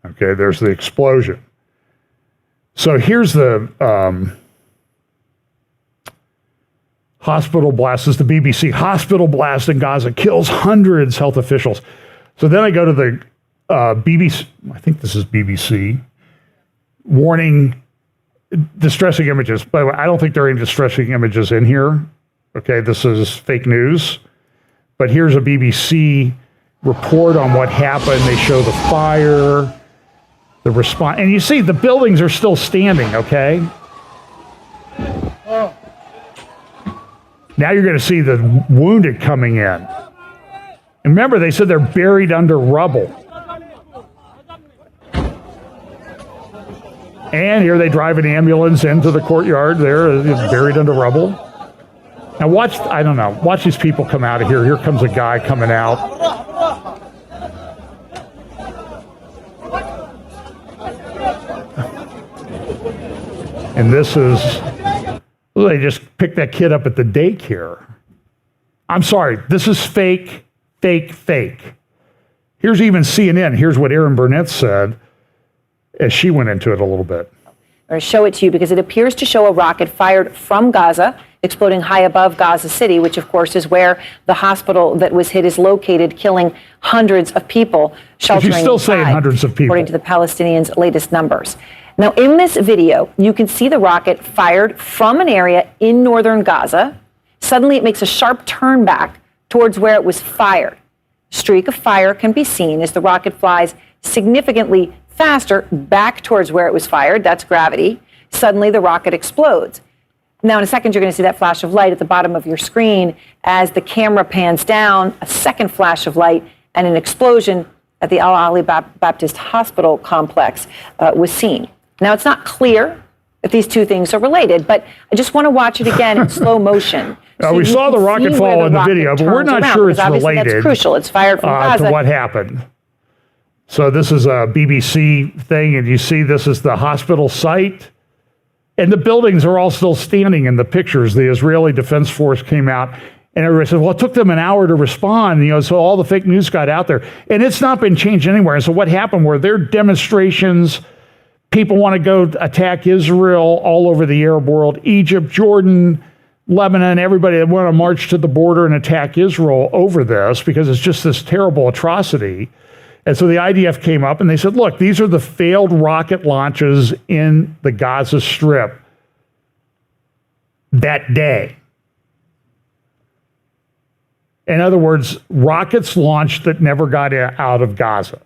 Okay, there's the explosion. So here's the hospital blast. This is the BBC. Hospital blast in Gaza kills hundreds, health officials. So then I go to the BBC, I think this is BBC, warning distressing images. By the way, I don't think there are any distressing images in here. Okay, this is fake news. But here's a BBC report on what happened. They show the fire, the response, and you see the buildings are still standing, okay? Now you're going to see the wounded coming in. And remember, they said they're buried under rubble. And here they drive an ambulance into the courtyard there, buried under rubble. Now watch, I don't know, watch these people come out of here. Here comes a guy coming out. And this is, they just picked that kid up at the daycare. I'm sorry, this is fake, fake, fake. Here's even CNN. Here's what Erin Burnett said as she went into it a little bit. Or show it to you because it appears to show a rocket fired from Gaza, exploding high above Gaza City, which of course is where the hospital that was hit is located, killing hundreds of people, sheltering She's still saying hundreds of people, according to the Palestinians' latest numbers. Now, in this video, you can see the rocket fired from an area in northern Gaza. Suddenly, it makes a sharp turn back towards where it was fired. A streak of fire can be seen as the rocket flies significantly faster back towards where it was fired. That's gravity. Suddenly, the rocket explodes. Now, in a second, you're going to see that flash of light at the bottom of your screen as the camera pans down, a second flash of light, and an explosion at the Al Ali Baptist Hospital complex was seen. Now, it's not clear if these two things are related, but I just want to watch it again in slow motion. So we saw the rocket fall in the video, but we're not sure it's related. That's crucial. It's fired from Gaza. To what happened. So this is a BBC thing, and you see this is the hospital site, and the buildings are all still standing in the pictures. The Israeli Defense Force came out, And everybody says, well, it took them an hour to respond, so all the fake news got out there. And it's not been changed anywhere. And so what happened were there demonstrations, people want to go attack Israel all over the Arab world, Egypt, Jordan, Lebanon, everybody want to march to the border and attack Israel over this because it's just this terrible atrocity. And so the IDF came up and they said, look, these are the failed rocket launches in the Gaza Strip that day. In other words, rockets launched that never got out of Gaza.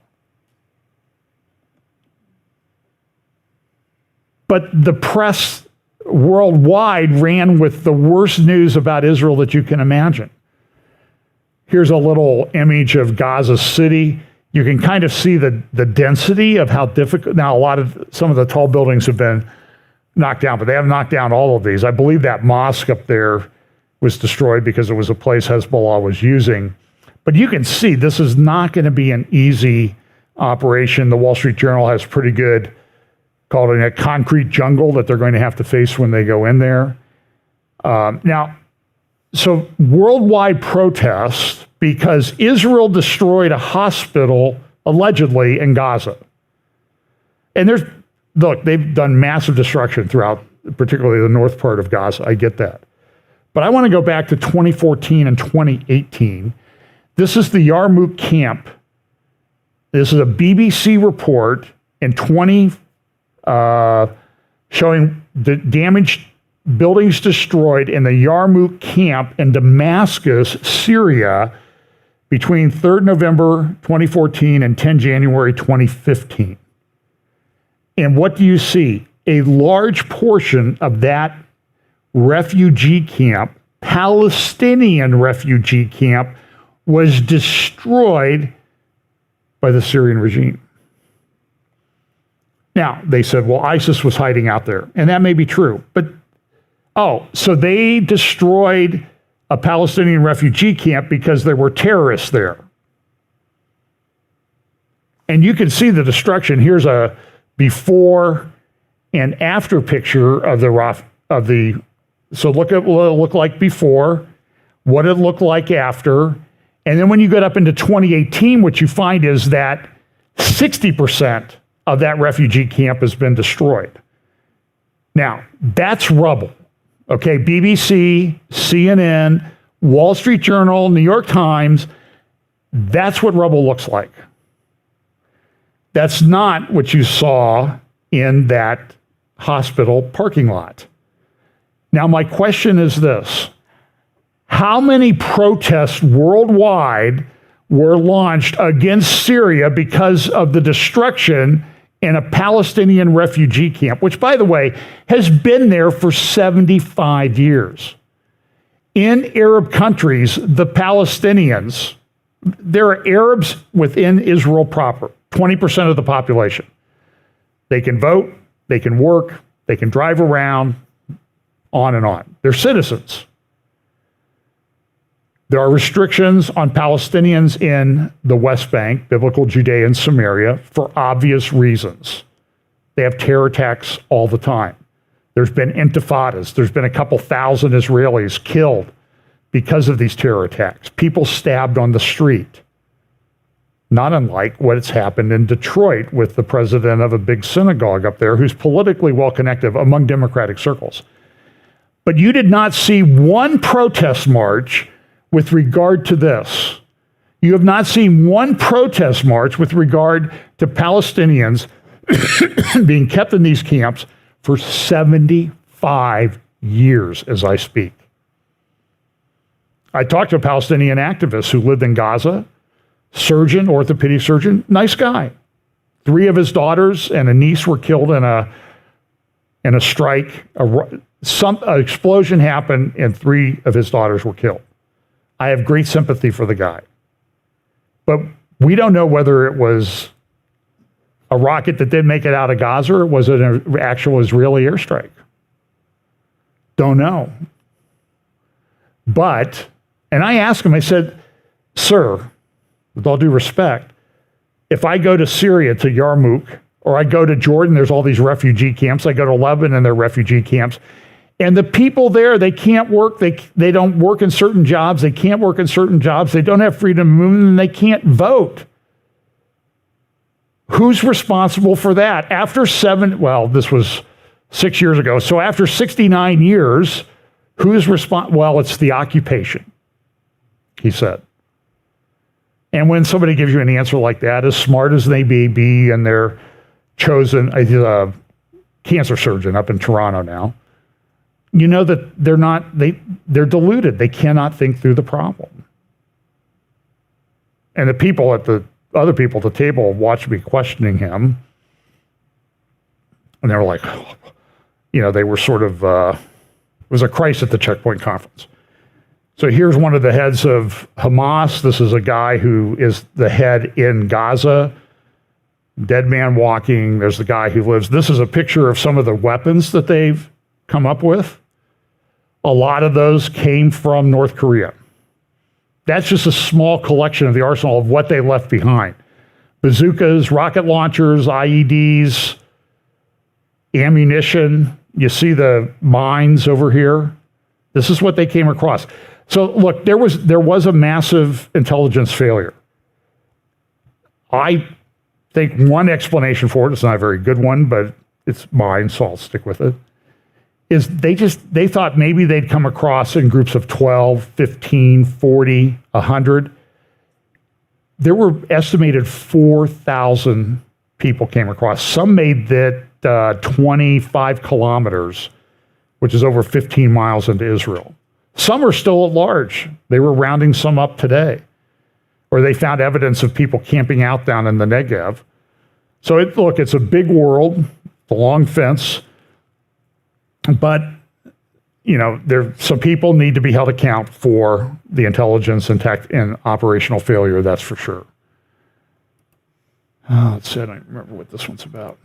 But the press worldwide ran with the worst news about Israel that you can imagine. Here's a little image of Gaza City. You can kind of see the density of how difficult. Now, some of the tall buildings have been knocked down, but they haven't knocked down all of these. I believe that mosque up there was destroyed because it was a place Hezbollah was using. But you can see this is not going to be an easy operation. The Wall Street Journal has pretty good, called it a concrete jungle that they're going to have to face when they go in there. So worldwide protests because Israel destroyed a hospital, allegedly, in Gaza. And they've done massive destruction throughout, particularly the north part of Gaza. I get that. But I want to go back to 2014 and 2018. This is the Yarmouk camp. This is a BBC report in showing the damaged buildings destroyed in the Yarmouk camp in Damascus, Syria, between 3rd November 2014 and 10 January 2015. And what do you see? A large portion of that refugee camp, Palestinian refugee camp, was destroyed by the Syrian regime. Now, they said, well, ISIS was hiding out there, and that may be true. But, so they destroyed a Palestinian refugee camp because there were terrorists there. And you can see the destruction. Here's a before and after picture of the. So look at what it looked like before, what it looked like after. And then when you get up into 2018, what you find is that 60% of that refugee camp has been destroyed. Now, that's rubble. Okay, BBC, CNN, Wall Street Journal, New York Times, that's what rubble looks like. That's not what you saw in that hospital parking lot. Now, my question is this. How many protests worldwide were launched against Syria because of the destruction in a Palestinian refugee camp, which, by the way, has been there for 75 years? In Arab countries, the Palestinians, there are Arabs within Israel proper, 20% of the population. They can vote, they can work, they can drive around, on and on. They're citizens. There are restrictions on Palestinians in the West Bank, biblical Judea and Samaria, for obvious reasons. They have terror attacks all the time. There's been intifadas. There's been a couple thousand Israelis killed because of these terror attacks. People stabbed on the street. Not unlike what has happened in Detroit with the president of a big synagogue up there who's politically well-connected among Democratic circles. But you did not see one protest march with regard to this. You have not seen one protest march with regard to Palestinians being kept in these camps for 75 years as I speak. I talked to a Palestinian activist who lived in Gaza, surgeon, orthopedic surgeon, nice guy. 3 of his daughters and a niece were killed in a strike. An explosion happened and 3 of his daughters were killed. I have great sympathy for the guy. But we don't know whether it was a rocket that didn't make it out of Gaza or was it an actual Israeli airstrike. Don't know. But, and I asked him, I said, sir, with all due respect, if I go to Syria, to Yarmouk, or I go to Jordan, there's all these refugee camps. I go to Lebanon, there are refugee camps. And the people there, they can't work. They don't work in certain jobs. They can't work in certain jobs. They don't have freedom of movement, and they can't vote. Who's responsible for that? This was 6 years ago. So after 69 years, who's responsible? Well, it's the occupation, he said. And when somebody gives you an answer like that, as smart as they may be, and they're chosen, a cancer surgeon up in Toronto now, you know that they're deluded. They cannot think through the problem. And the other people at the table watched me questioning him, and they were like, they were sort of, it was a Christ at the Checkpoint Conference. So here's one of the heads of Hamas. This is a guy who is the head in Gaza, dead man walking. There's the guy who lives. This is a picture of some of the weapons that they've come up with. A lot of those came from North Korea. That's just a small collection of the arsenal of what they left behind. Bazookas, rocket launchers, IEDs, ammunition. You see the mines over here? This is what they came across. So look, there was a massive intelligence failure. I think one explanation for it, it's not a very good one, but it's mine, so I'll stick with it, is they thought maybe they'd come across in groups of 12, 15, 40, 100. There were estimated 4,000 people came across. Some made that 25 kilometers, which is over 15 miles into Israel. Some are still at large. They were rounding some up today. Or they found evidence of people camping out down in the Negev. So it's a big world, the long fence. But, some people need to be held account for the intelligence and operational failure, that's for sure. Let's see, I don't remember what this one's about.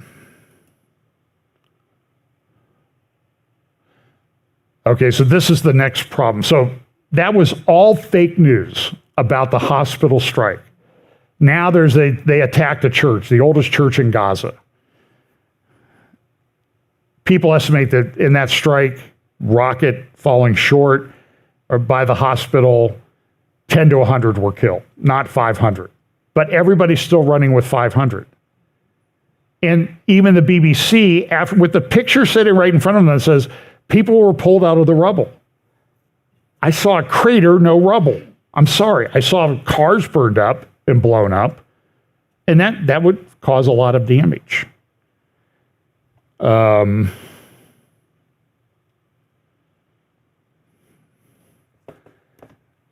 Okay, so this is the next problem. So that was all fake news about the hospital strike. Now they attacked a church, the oldest church in Gaza. People estimate that in that strike, rocket falling short or by the hospital, 10 to 100 were killed, not 500. But everybody's still running with 500. And even the BBC, with the picture sitting right in front of them that says, people were pulled out of the rubble. I saw a crater, no rubble. I'm sorry. I saw cars burned up and blown up, and that would cause a lot of damage. I'm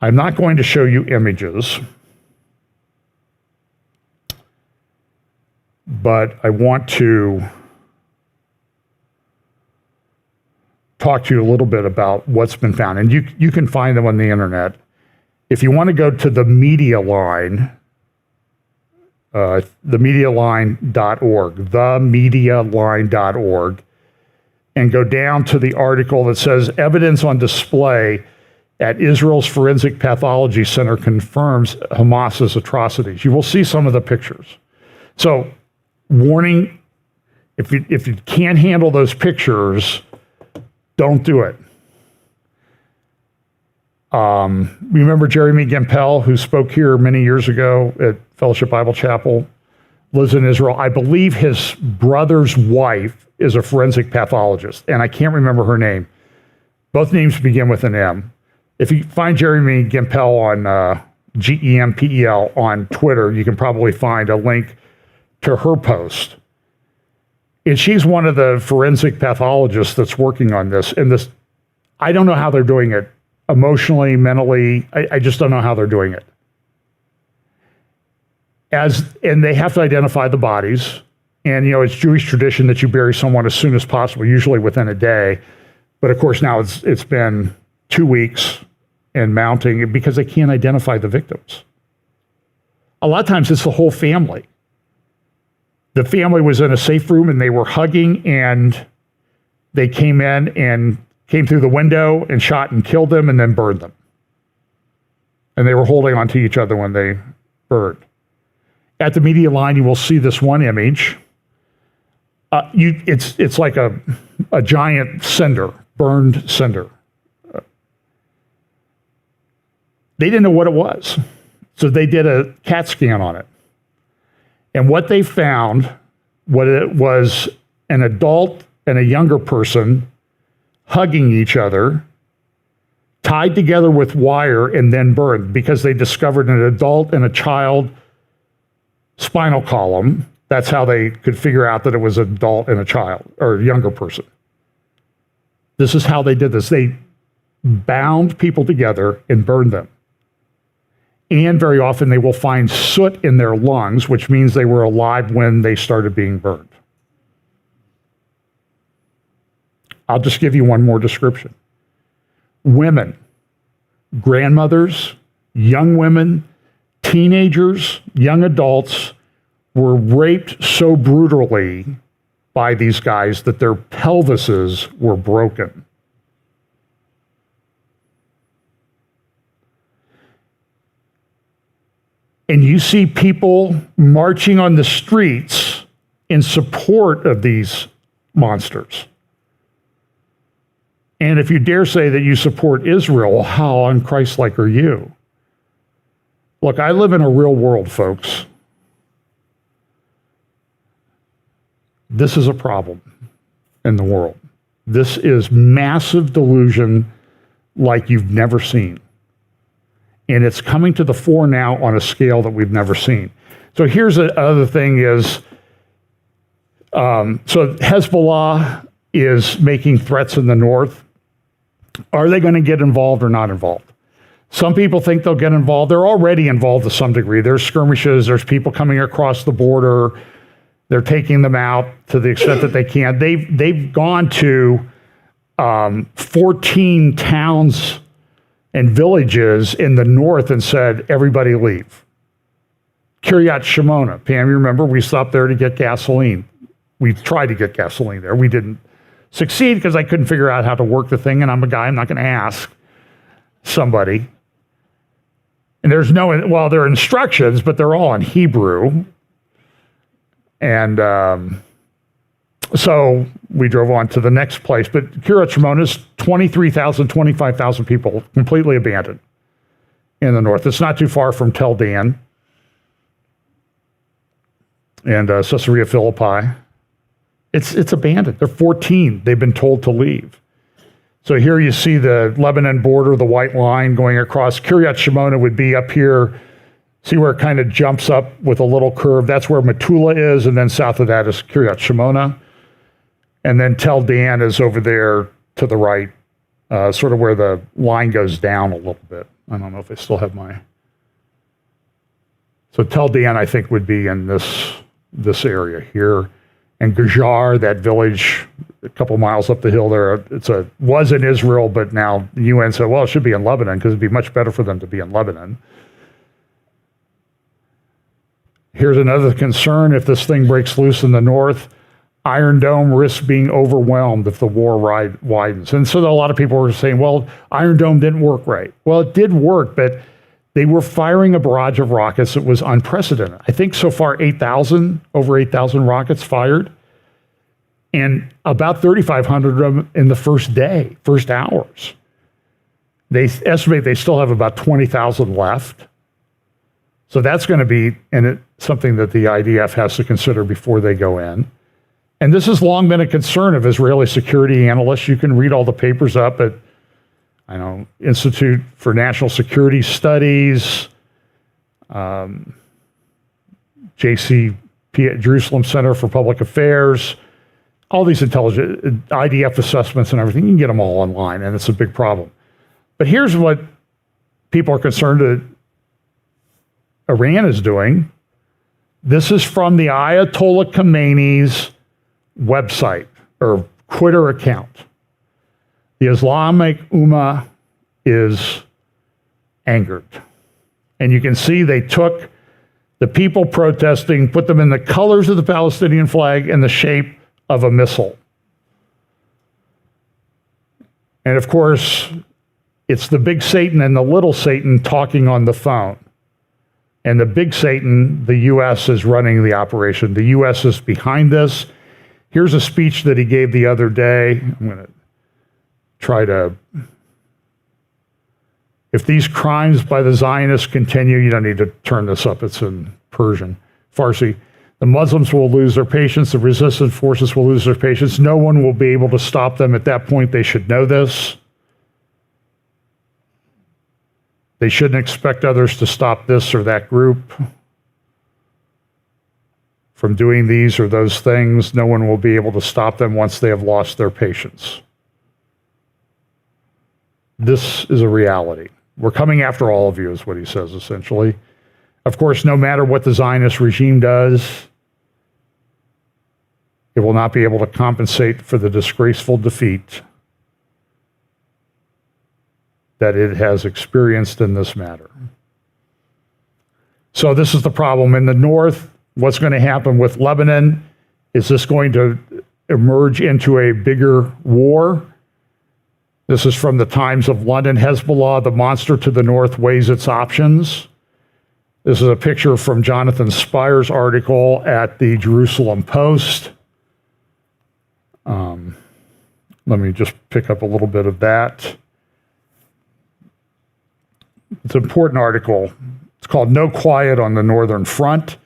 not going to show you images, but I want to talk to you a little bit about what's been found. And you can find them on the internet. If you want to go to the media line, themedialine.org, and go down to the article that says evidence on display at Israel's Forensic Pathology Center confirms Hamas's atrocities. You will see some of the pictures. So, warning, if you can't handle those pictures, don't do it. Remember Jeremy Gempel, who spoke here many years ago at Fellowship Bible Chapel, lives in Israel. I believe his brother's wife is a forensic pathologist, and I can't remember her name. Both names begin with an M. If you find Jeremy Gempel on Gempel on Twitter, you can probably find a link to her post. And she's one of the forensic pathologists that's working on this. And this, I don't know how they're doing it emotionally, mentally. I just don't know how they're doing it. And they have to identify the bodies. And, it's Jewish tradition that you bury someone as soon as possible, usually within a day. But of course, now it's been 2 weeks and mounting because they can't identify the victims. A lot of times it's the whole family. The family was in a safe room and they were hugging, and they came in and came through the window and shot and killed them and then burned them. And they were holding onto each other when they burned. At the media line, you will see this one image. It's like a giant cinder burned cinder. They didn't know what it was, so they did a CAT scan on it. And what they found, what it was, an adult and a younger person hugging each other, tied together with wire and then burned, because they discovered an adult and a child spinal column. That's how they could figure out that it was an adult and a child, or a younger person. This is how they did this. They bound people together and burned them. And very often they will find soot in their lungs, which means they were alive when they started being burned. I'll just give you one more description. Women, grandmothers, young women, teenagers, young adults were raped so brutally by these guys that their pelvises were broken. And you see people marching on the streets in support of these monsters. And if you dare say that you support Israel, how unchristlike are you? Look, I live in a real world, folks. This is a problem in the world. This is massive delusion like you've never seen. And it's coming to the fore now on a scale that we've never seen. So here's the other thing is, so Hezbollah is making threats in the north. Are they going to get involved or not involved? Some people think they'll get involved. They're already involved to some degree. There's skirmishes. There's people coming across the border. They're taking them out to the extent that they can. They've gone to 14 towns and villages in the north and said, everybody leave. Kiryat Shimona. Pam, you remember we stopped there to get gasoline. We tried to get gasoline there. We didn't succeed because I couldn't figure out how to work the thing, and I'm a guy, I'm not going to ask somebody. And there's no, well, there are instructions, but they're all in Hebrew. And so we drove on to the next place. But Kiryat Shimona is 23,000, 25,000 people completely abandoned in the north. It's not too far from Tel Dan and Caesarea Philippi. It's abandoned. They're 14. They've been told to leave. So here you see the Lebanon border, the white line going across. Kiryat Shimona would be up here. See where it kind of jumps up with a little curve? That's where Metula is, and then south of that is Kiryat Shimona. And then Tel Dan is over there to the right, sort of where the line goes down a little bit. I don't know if I still have my... So Tel Dan, I think, would be in this area here. And Gajar, that village a couple miles up the hill there, was in Israel, but now the UN said, well, it should be in Lebanon because it'd be much better for them to be in Lebanon. Here's another concern. If this thing breaks loose in the north, Iron Dome risks being overwhelmed if the war widens. And so a lot of people were saying, well, Iron Dome didn't work right. Well, it did work, but they were firing a barrage of rockets that was unprecedented. I think so far over 8,000 rockets fired, and about 3,500 of them in the first hours. They estimate they still have about 20,000 left. So that's going to be something that the IDF has to consider before they go in. And this has long been a concern of Israeli security analysts. You can read all the papers up at Institute for National Security Studies, Jerusalem Center for Public Affairs, all these intelligence, IDF assessments and everything. You can get them all online, and it's a big problem. But here's what people are concerned that Iran is doing. This is from the Ayatollah Khamenei's website or Twitter account. The Islamic Ummah is angered. And you can see they took the people protesting, put them in the colors of the Palestinian flag and the shape of a missile. And of course, it's the big Satan and the little Satan talking on the phone. And the big Satan, the U.S., is running the operation. The U.S. is behind this. Here's a speech that he gave the other day. I'm going to try to, if these crimes by the Zionists continue, you don't need to turn this up, it's in Persian, Farsi. The Muslims will lose their patience, the resistance forces will lose their patience. No one will be able to stop them at that point. They should know this. They shouldn't expect others to stop this or that group from doing these or those things. No one will be able to stop them once they have lost their patience. This is a reality. We're coming after all of you, is what he says, essentially. Of course, no matter what the Zionist regime does, it will not be able to compensate for the disgraceful defeat that it has experienced in this matter. So this is the problem. In the north, what's going to happen with Lebanon? Is this going to emerge into a bigger war? This is from the Times of London. Hezbollah, the monster to the north, weighs its options. This is a picture from Jonathan Spires' article at the Jerusalem Post. Let me just pick up a little bit of that. It's an important article. It's called No Quiet on the Northern Front.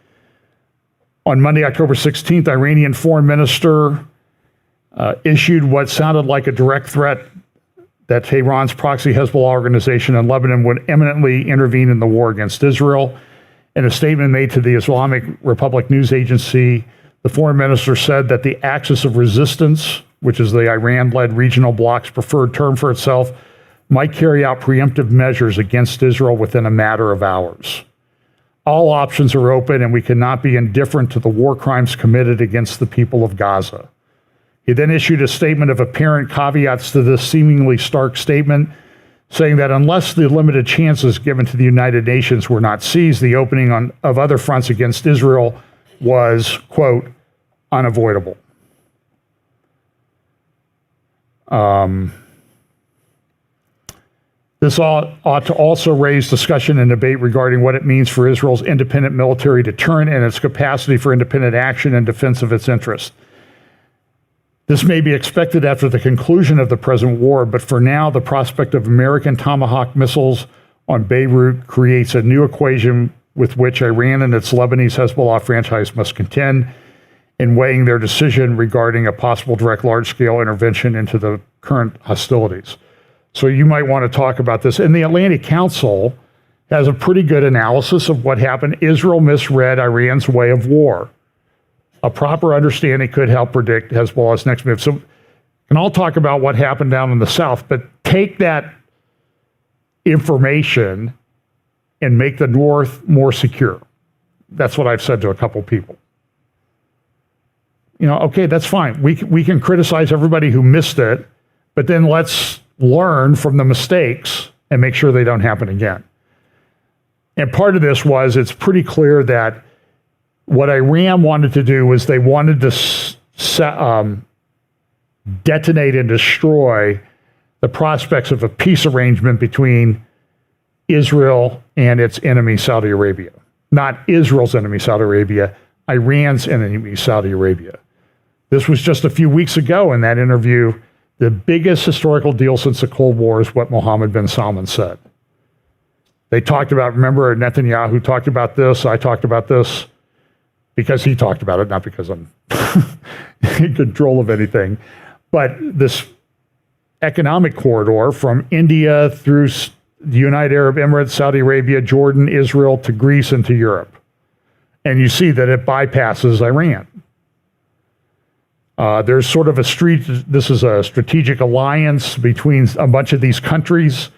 On Monday, October 16th, Iranian foreign minister issued what sounded like a direct threat that Tehran's proxy Hezbollah organization in Lebanon would imminently intervene in the war against Israel. In a statement made to the Islamic Republic news agency, the foreign minister said that the axis of resistance, which is the Iran-led regional bloc's preferred term for itself, might carry out preemptive measures against Israel within a matter of hours. All options are open, and we cannot be indifferent to the war crimes committed against the people of Gaza. He then issued a statement of apparent caveats to this seemingly stark statement, saying that unless the limited chances given to the United Nations were not seized, the opening of other fronts against Israel was, quote, unavoidable. This ought to also raise discussion and debate regarding what it means for Israel's independent military deterrent and its capacity for independent action in defense of its interests. This may be expected after the conclusion of the present war, but for now, the prospect of American Tomahawk missiles on Beirut creates a new equation with which Iran and its Lebanese Hezbollah franchise must contend in weighing their decision regarding a possible direct large-scale intervention into the current hostilities. So you might want to talk about this. And the Atlantic Council has a pretty good analysis of what happened. Israel misread Iran's way of war. A proper understanding could help predict Hezbollah's next move. So we can all talk about what happened down in the south, but take that information and make the north more secure. That's what I've said to a couple people. You know, okay, that's fine. We can criticize everybody who missed it, but then let's learn from the mistakes and make sure they don't happen again. And part of this was, it's pretty clear that what Iran wanted to do was they wanted to detonate and destroy the prospects of a peace arrangement between Israel and its enemy, Saudi Arabia. Not Israel's enemy, Saudi Arabia, Iran's enemy, Saudi Arabia. This was just a few weeks ago in that interview. The biggest historical deal since the Cold War is what Mohammed bin Salman said. They talked about, remember, Netanyahu talked about this, I talked about this, because he talked about it, not because I'm in control of anything. But this economic corridor from India through the United Arab Emirates, Saudi Arabia, Jordan, Israel, to Greece and to Europe. And you see that it bypasses Iran. There's sort of this is a strategic alliance between a bunch of these countries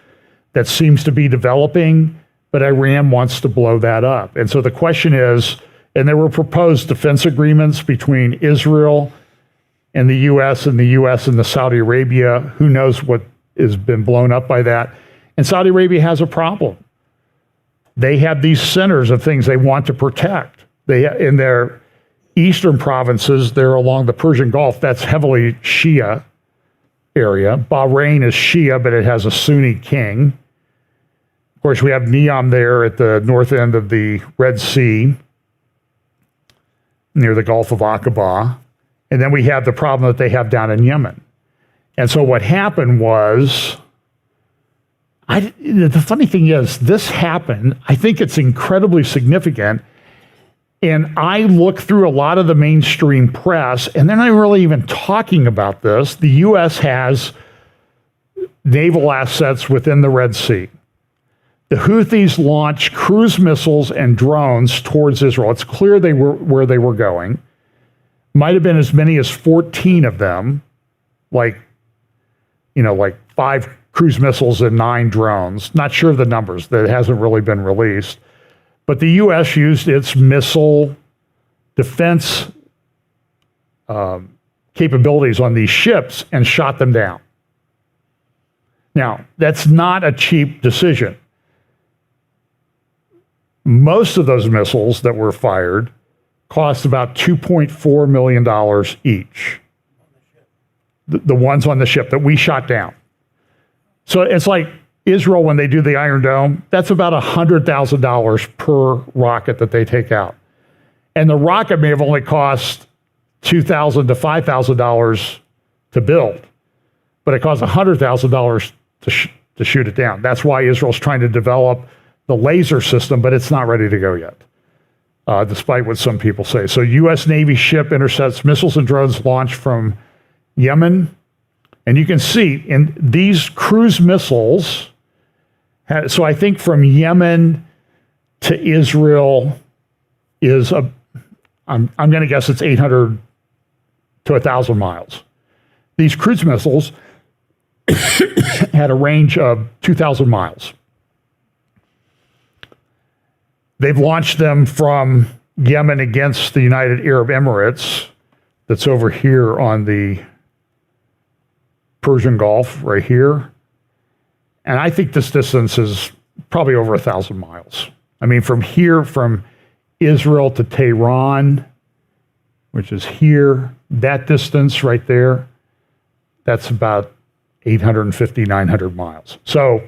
that seems to be developing, but Iran wants to blow that up. And so the question is, and there were proposed defense agreements between Israel and the U.S. and the Saudi Arabia. Who knows what has been blown up by that? And Saudi Arabia has a problem. They have these centers of things they want to protect. In their eastern provinces, they're along the Persian Gulf. That's heavily Shia area. Bahrain is Shia, but it has a Sunni king. Of course, we have Neom there at the north end of the Red Sea, near the Gulf of Aqaba. And then we have the problem that they have down in Yemen. And so what happened was, the funny thing is, this happened, I think it's incredibly significant, and I look through a lot of the mainstream press, and they're not really even talking about this. The U.S. has naval assets within the Red Sea. The Houthis launched cruise missiles and drones towards Israel. It's clear they were where they were going. Might have been as many as 14 of them, like 5 cruise missiles and 9 drones. Not sure of the numbers. That hasn't really been released. But the U.S. used its missile defense capabilities on these ships and shot them down. Now, that's not a cheap decision. Most of those missiles that were fired cost about $2.4 million each. The ones on the ship that we shot down. So it's like Israel, when they do the Iron Dome, that's about $100,000 per rocket that they take out. And the rocket may have only cost $2,000 to $5,000 to build, but it costs $100,000 to shoot it down. That's why Israel's trying to develop the laser system, but it's not ready to go yet, despite what some people say. So U.S. Navy ship intercepts missiles and drones launched from Yemen. And you can see in these cruise missiles, so I think from Yemen to Israel is, I'm going to guess it's 800 to 1,000 miles. These cruise missiles had a range of 2,000 miles. They've launched them from Yemen against the United Arab Emirates, that's over here on the Persian Gulf, right here. And I think this distance is probably over 1,000 miles. I mean, from here, from Israel to Tehran, which is here, that distance right there, that's about 850, 900 miles. So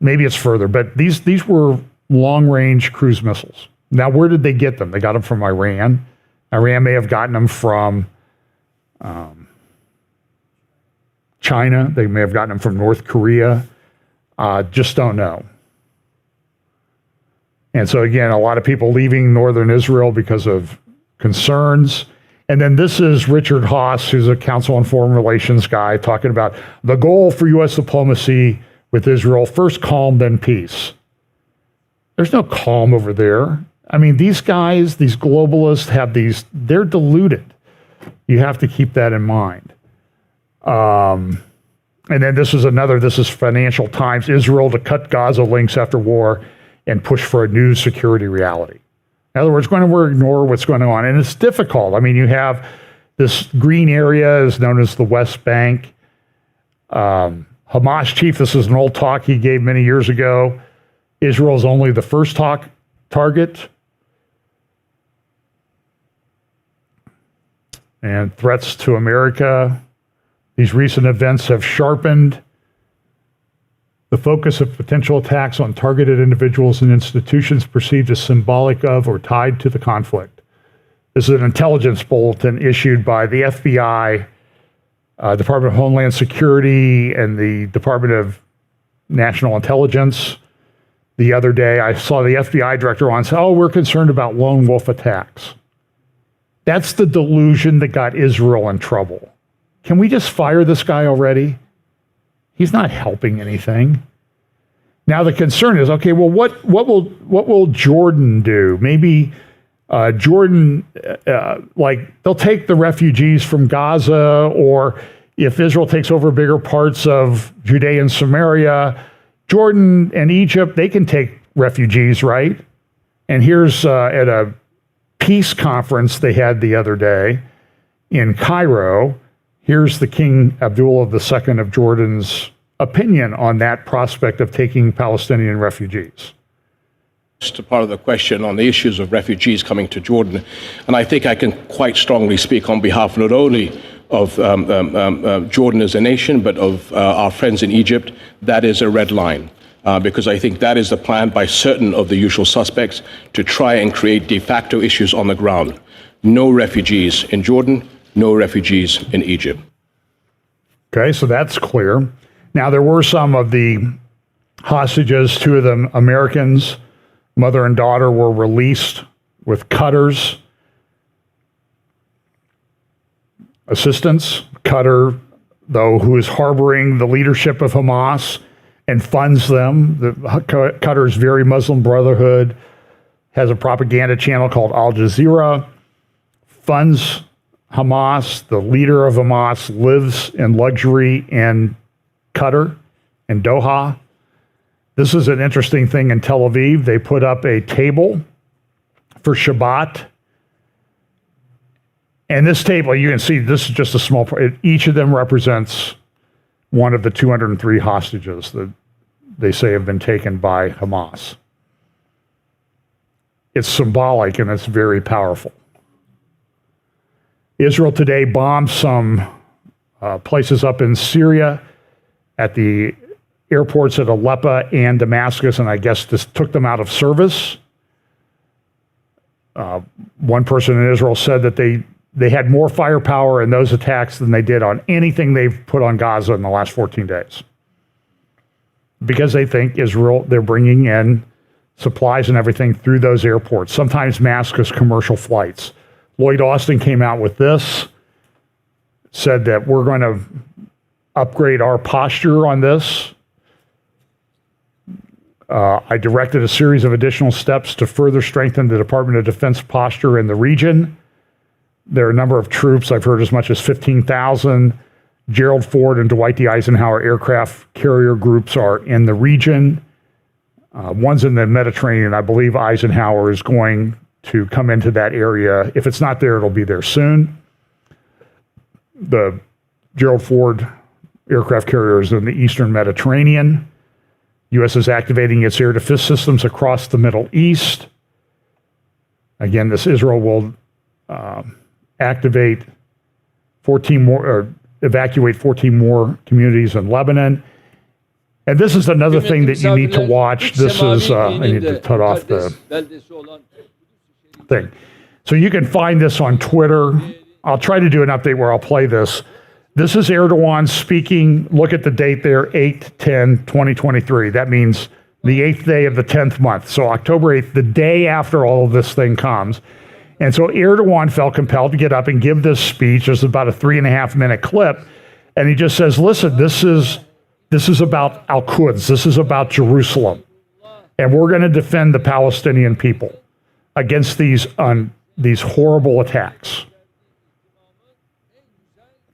maybe it's further, but these were long-range cruise missiles. Now, where did they get them? They got them from Iran. Iran may have gotten them from China. They may have gotten them from North Korea. Just don't know. And so again, a lot of people leaving northern Israel because of concerns. And then this is Richard Haass, who's a Council on Foreign Relations guy, talking about the goal for U.S. diplomacy with Israel, first calm, then peace. There's no calm over there. I mean, these guys, these globalists they're deluded. You have to keep that in mind. And then this is Financial Times, Israel to cut Gaza links after war and push for a new security reality. In other words, we're going to ignore what's going on. And it's difficult. I mean, you have this green area is known as the West Bank. Hamas chief, this is an old talk he gave many years ago. Israel is only the first target. And threats to America. These recent events have sharpened the focus of potential attacks on targeted individuals and institutions perceived as symbolic of or tied to the conflict. This is an intelligence bulletin issued by the FBI, Department of Homeland Security, and the Department of National Intelligence. The other day, I saw the FBI director on say, we're concerned about lone wolf attacks. That's the delusion that got Israel in trouble. Can we just fire this guy already? He's not helping anything. Now the concern is, okay, well, what will Jordan do? Maybe Jordan, they'll take the refugees from Gaza, or if Israel takes over bigger parts of Judea and Samaria, Jordan and Egypt, they can take refugees, right? And here's at a peace conference they had the other day in Cairo, here's the King Abdullah II of Jordan's opinion on that prospect of taking Palestinian refugees. Just a part of the question on the issues of refugees coming to Jordan, and I think I can quite strongly speak on behalf not only of Jordan as a nation, but of our friends in Egypt. That is a red line, because I think that is the plan by certain of the usual suspects to try and create de facto issues on the ground. No refugees in Jordan, no refugees in Egypt. Okay, so that's clear. Now, there were some of the hostages, two of them Americans, mother and daughter, were released with cutters. Assistance. Qatar, though, who is harboring the leadership of Hamas and funds them. Qatar's very Muslim Brotherhood has a propaganda channel called Al Jazeera, funds Hamas. The leader of Hamas lives in luxury in Qatar, in Doha. This is an interesting thing in Tel Aviv. They put up a table for Shabbat. And this table, you can see, this is just a small part. Each of them represents one of the 203 hostages that they say have been taken by Hamas. It's symbolic and it's very powerful. Israel today bombed some places up in Syria at the airports at Aleppo and Damascus, and I guess this took them out of service. One person in Israel said that they had more firepower in those attacks than they did on anything they've put on Gaza in the last 14 days. Because they think Israel, they're bringing in supplies and everything through those airports, sometimes masked as commercial flights. Lloyd Austin came out with this, said that we're going to upgrade our posture on this. I directed a series of additional steps to further strengthen the Department of Defense posture in the region. There are a number of troops, I've heard as much as 15,000. Gerald Ford and Dwight D. Eisenhower aircraft carrier groups are in the region. One's in the Mediterranean. I believe Eisenhower is going to come into that area. If it's not there, it'll be there soon. The Gerald Ford aircraft carrier is in the Eastern Mediterranean. U.S. is activating its air defense systems across the Middle East. Again, this Israel will activate 14 more, or evacuate 14 more communities in Lebanon. And this is another thing that you need to watch. This is, I need to cut off the thing. So you can find this on Twitter. I'll try to do an update where I'll play this. This is Erdogan speaking. Look at the date there, 8/10/2023. That means the 8th day of the 10th month. So October 8th, the day after all of this thing comes. And so Erdogan felt compelled to get up and give this speech. It's about a 3.5-minute clip. And he just says, listen, this is about Al-Quds. This is about Jerusalem. And we're going to defend the Palestinian people against these horrible attacks.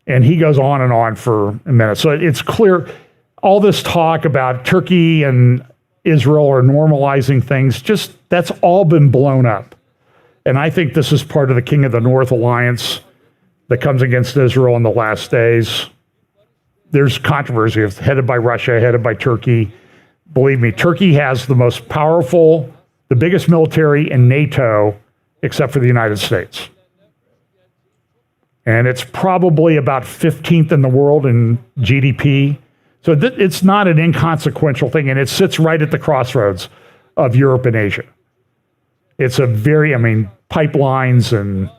And he goes on and on for a minute. So it's clear all this talk about Turkey and Israel are normalizing things, just that's all been blown up. And I think this is part of the King of the North alliance that comes against Israel in the last days. There's controversy. It's headed by Russia, headed by Turkey. Believe me, Turkey has the most powerful, the biggest military in NATO, except for the United States. And it's probably about 15th in the world in GDP. So it's not an inconsequential thing, and it sits right at the crossroads of Europe and Asia. It's a very, pipelines and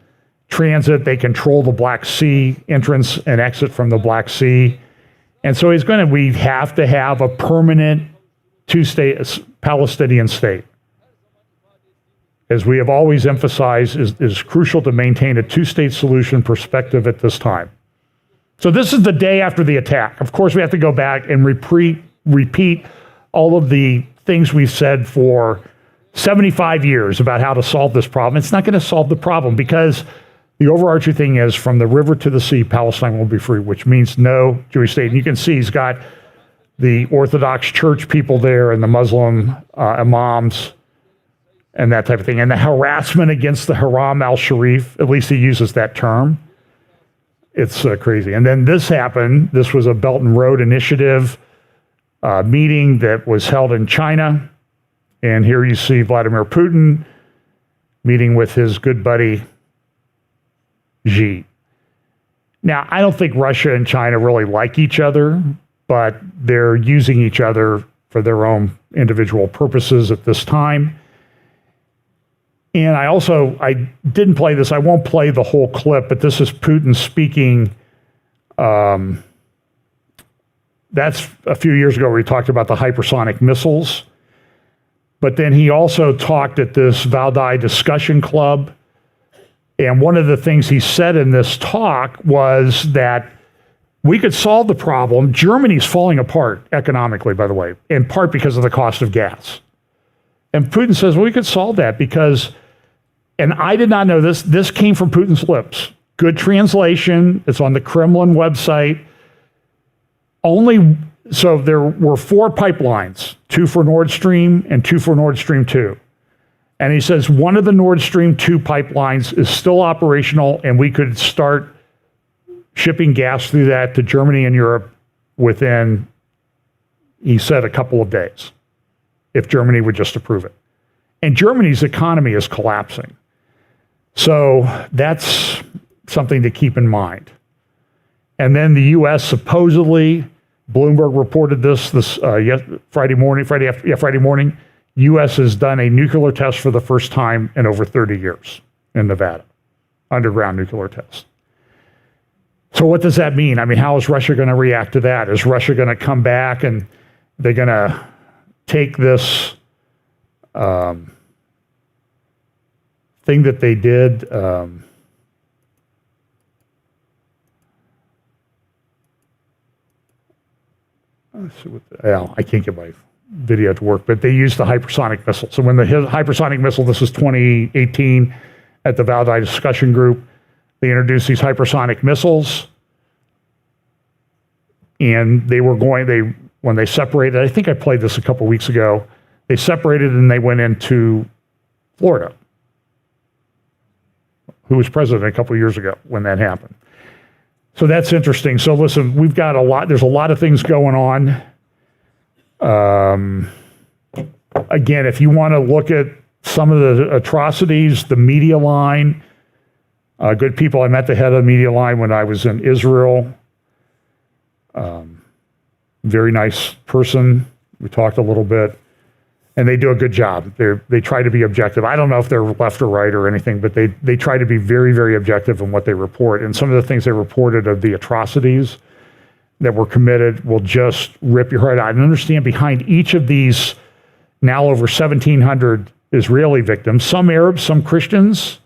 transit, they control the Black Sea, entrance and exit from the Black Sea. And so we have to have a permanent two-state Palestinian state. As we have always emphasized, is crucial to maintain a two-state solution perspective at this time. So this is the day after the attack. Of course, we have to go back and repeat all of the things we've said for 75 years about how to solve this problem. It's not going to solve the problem because the overarching thing is from the river to the sea, Palestine will be free, which means no Jewish state. And you can see he's got the Orthodox Church people there and the Muslim imams and that type of thing. And the harassment against the Haram al-Sharif, at least he uses that term. It's crazy. And then this happened. This was a Belt and Road Initiative meeting that was held in China. And here you see Vladimir Putin meeting with his good buddy Xi. Now, I don't think Russia and China really like each other, but they're using each other for their own individual purposes at this time. And I didn't play this. I won't play the whole clip, but this is Putin speaking that's a few years ago where he talked about the hypersonic missiles. But then he also talked at this Valdai discussion club. And one of the things he said in this talk was that we could solve the problem. Germany's falling apart economically, by the way, in part because of the cost of gas. And Putin says, well, we could solve that because, and I did not know this came from Putin's lips. Good translation. It's on the Kremlin website. So there were 4 pipelines, 2 for Nord Stream and 2 for Nord Stream 2. And he says one of the Nord Stream 2 pipelines is still operational, and we could start shipping gas through that to Germany and Europe within, he said, a couple of days, if Germany would just approve it. And Germany's economy is collapsing. So that's something to keep in mind. And then the U.S. supposedly, Bloomberg reported this Friday morning, U.S. has done a nuclear test for the first time in over 30 years in Nevada, underground nuclear test. So what does that mean? I mean, how is Russia going to react to that? Is Russia going to come back and they're going to take this thing that they did? I can't get my video to work, but they used the hypersonic missile. So when the hypersonic missile, this was 2018 at the Valdai discussion group, they introduced these hypersonic missiles, and when they separated, I think I played this a couple weeks ago, they separated and they went into Florida. Who was president a couple years ago when that happened. So that's interesting. So listen, there's a lot of things going on. Again, if you want to look at some of the atrocities, the media line, good people. I met the head of the media line when I was in Israel. Very nice person. We talked a little bit. And they do a good job. They try to be objective. I don't know if they're left or right or anything, but they try to be very, very objective in what they report. And some of the things they reported of the atrocities that were committed will just rip your heart out. And understand behind each of these now over 1,700 Israeli victims, some Arabs, some Christians,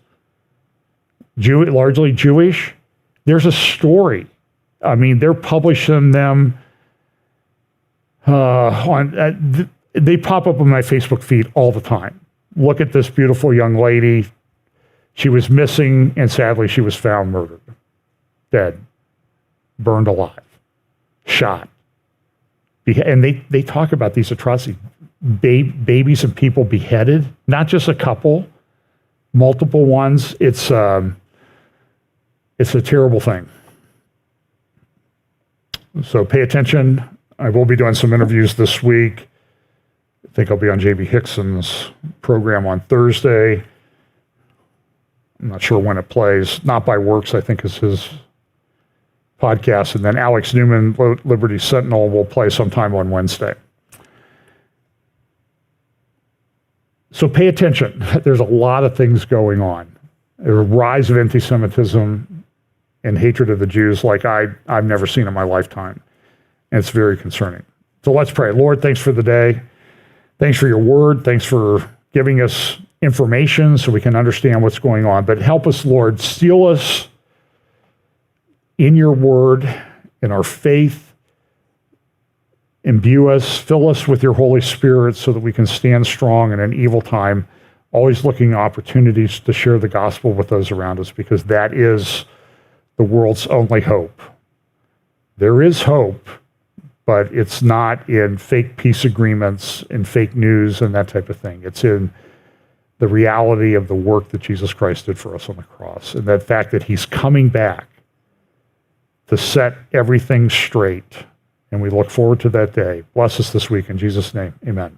largely Jewish, there's a story. I mean, they're publishing them they pop up on my Facebook feed all the time. Look at this beautiful young lady. She was missing, and sadly, she was found murdered, dead, burned alive, shot. And they talk about these atrocities. Babies and people beheaded, not just a couple, multiple ones. It's a terrible thing. So pay attention. I will be doing some interviews this week. I think I'll be on J.B. Hickson's program on Thursday. I'm not sure when it plays. Not by Works, I think, is his podcast. And then Alex Newman, Liberty Sentinel, will play sometime on Wednesday. So pay attention. There's a lot of things going on. There's a rise of anti-Semitism and hatred of the Jews like I've never seen in my lifetime. And it's very concerning. So let's pray. Lord, thanks for the day. Thanks for your word. Thanks for giving us information so we can understand what's going on. But help us, Lord, seal us in your word, in our faith. Imbue us, fill us with your Holy Spirit so that we can stand strong in an evil time, always looking at opportunities to share the gospel with those around us, because that is the world's only hope. There is hope, but it's not in fake peace agreements and fake news and that type of thing. It's in the reality of the work that Jesus Christ did for us on the cross, and that fact that he's coming back to set everything straight. And we look forward to that day. Bless us this week in Jesus' name. Amen.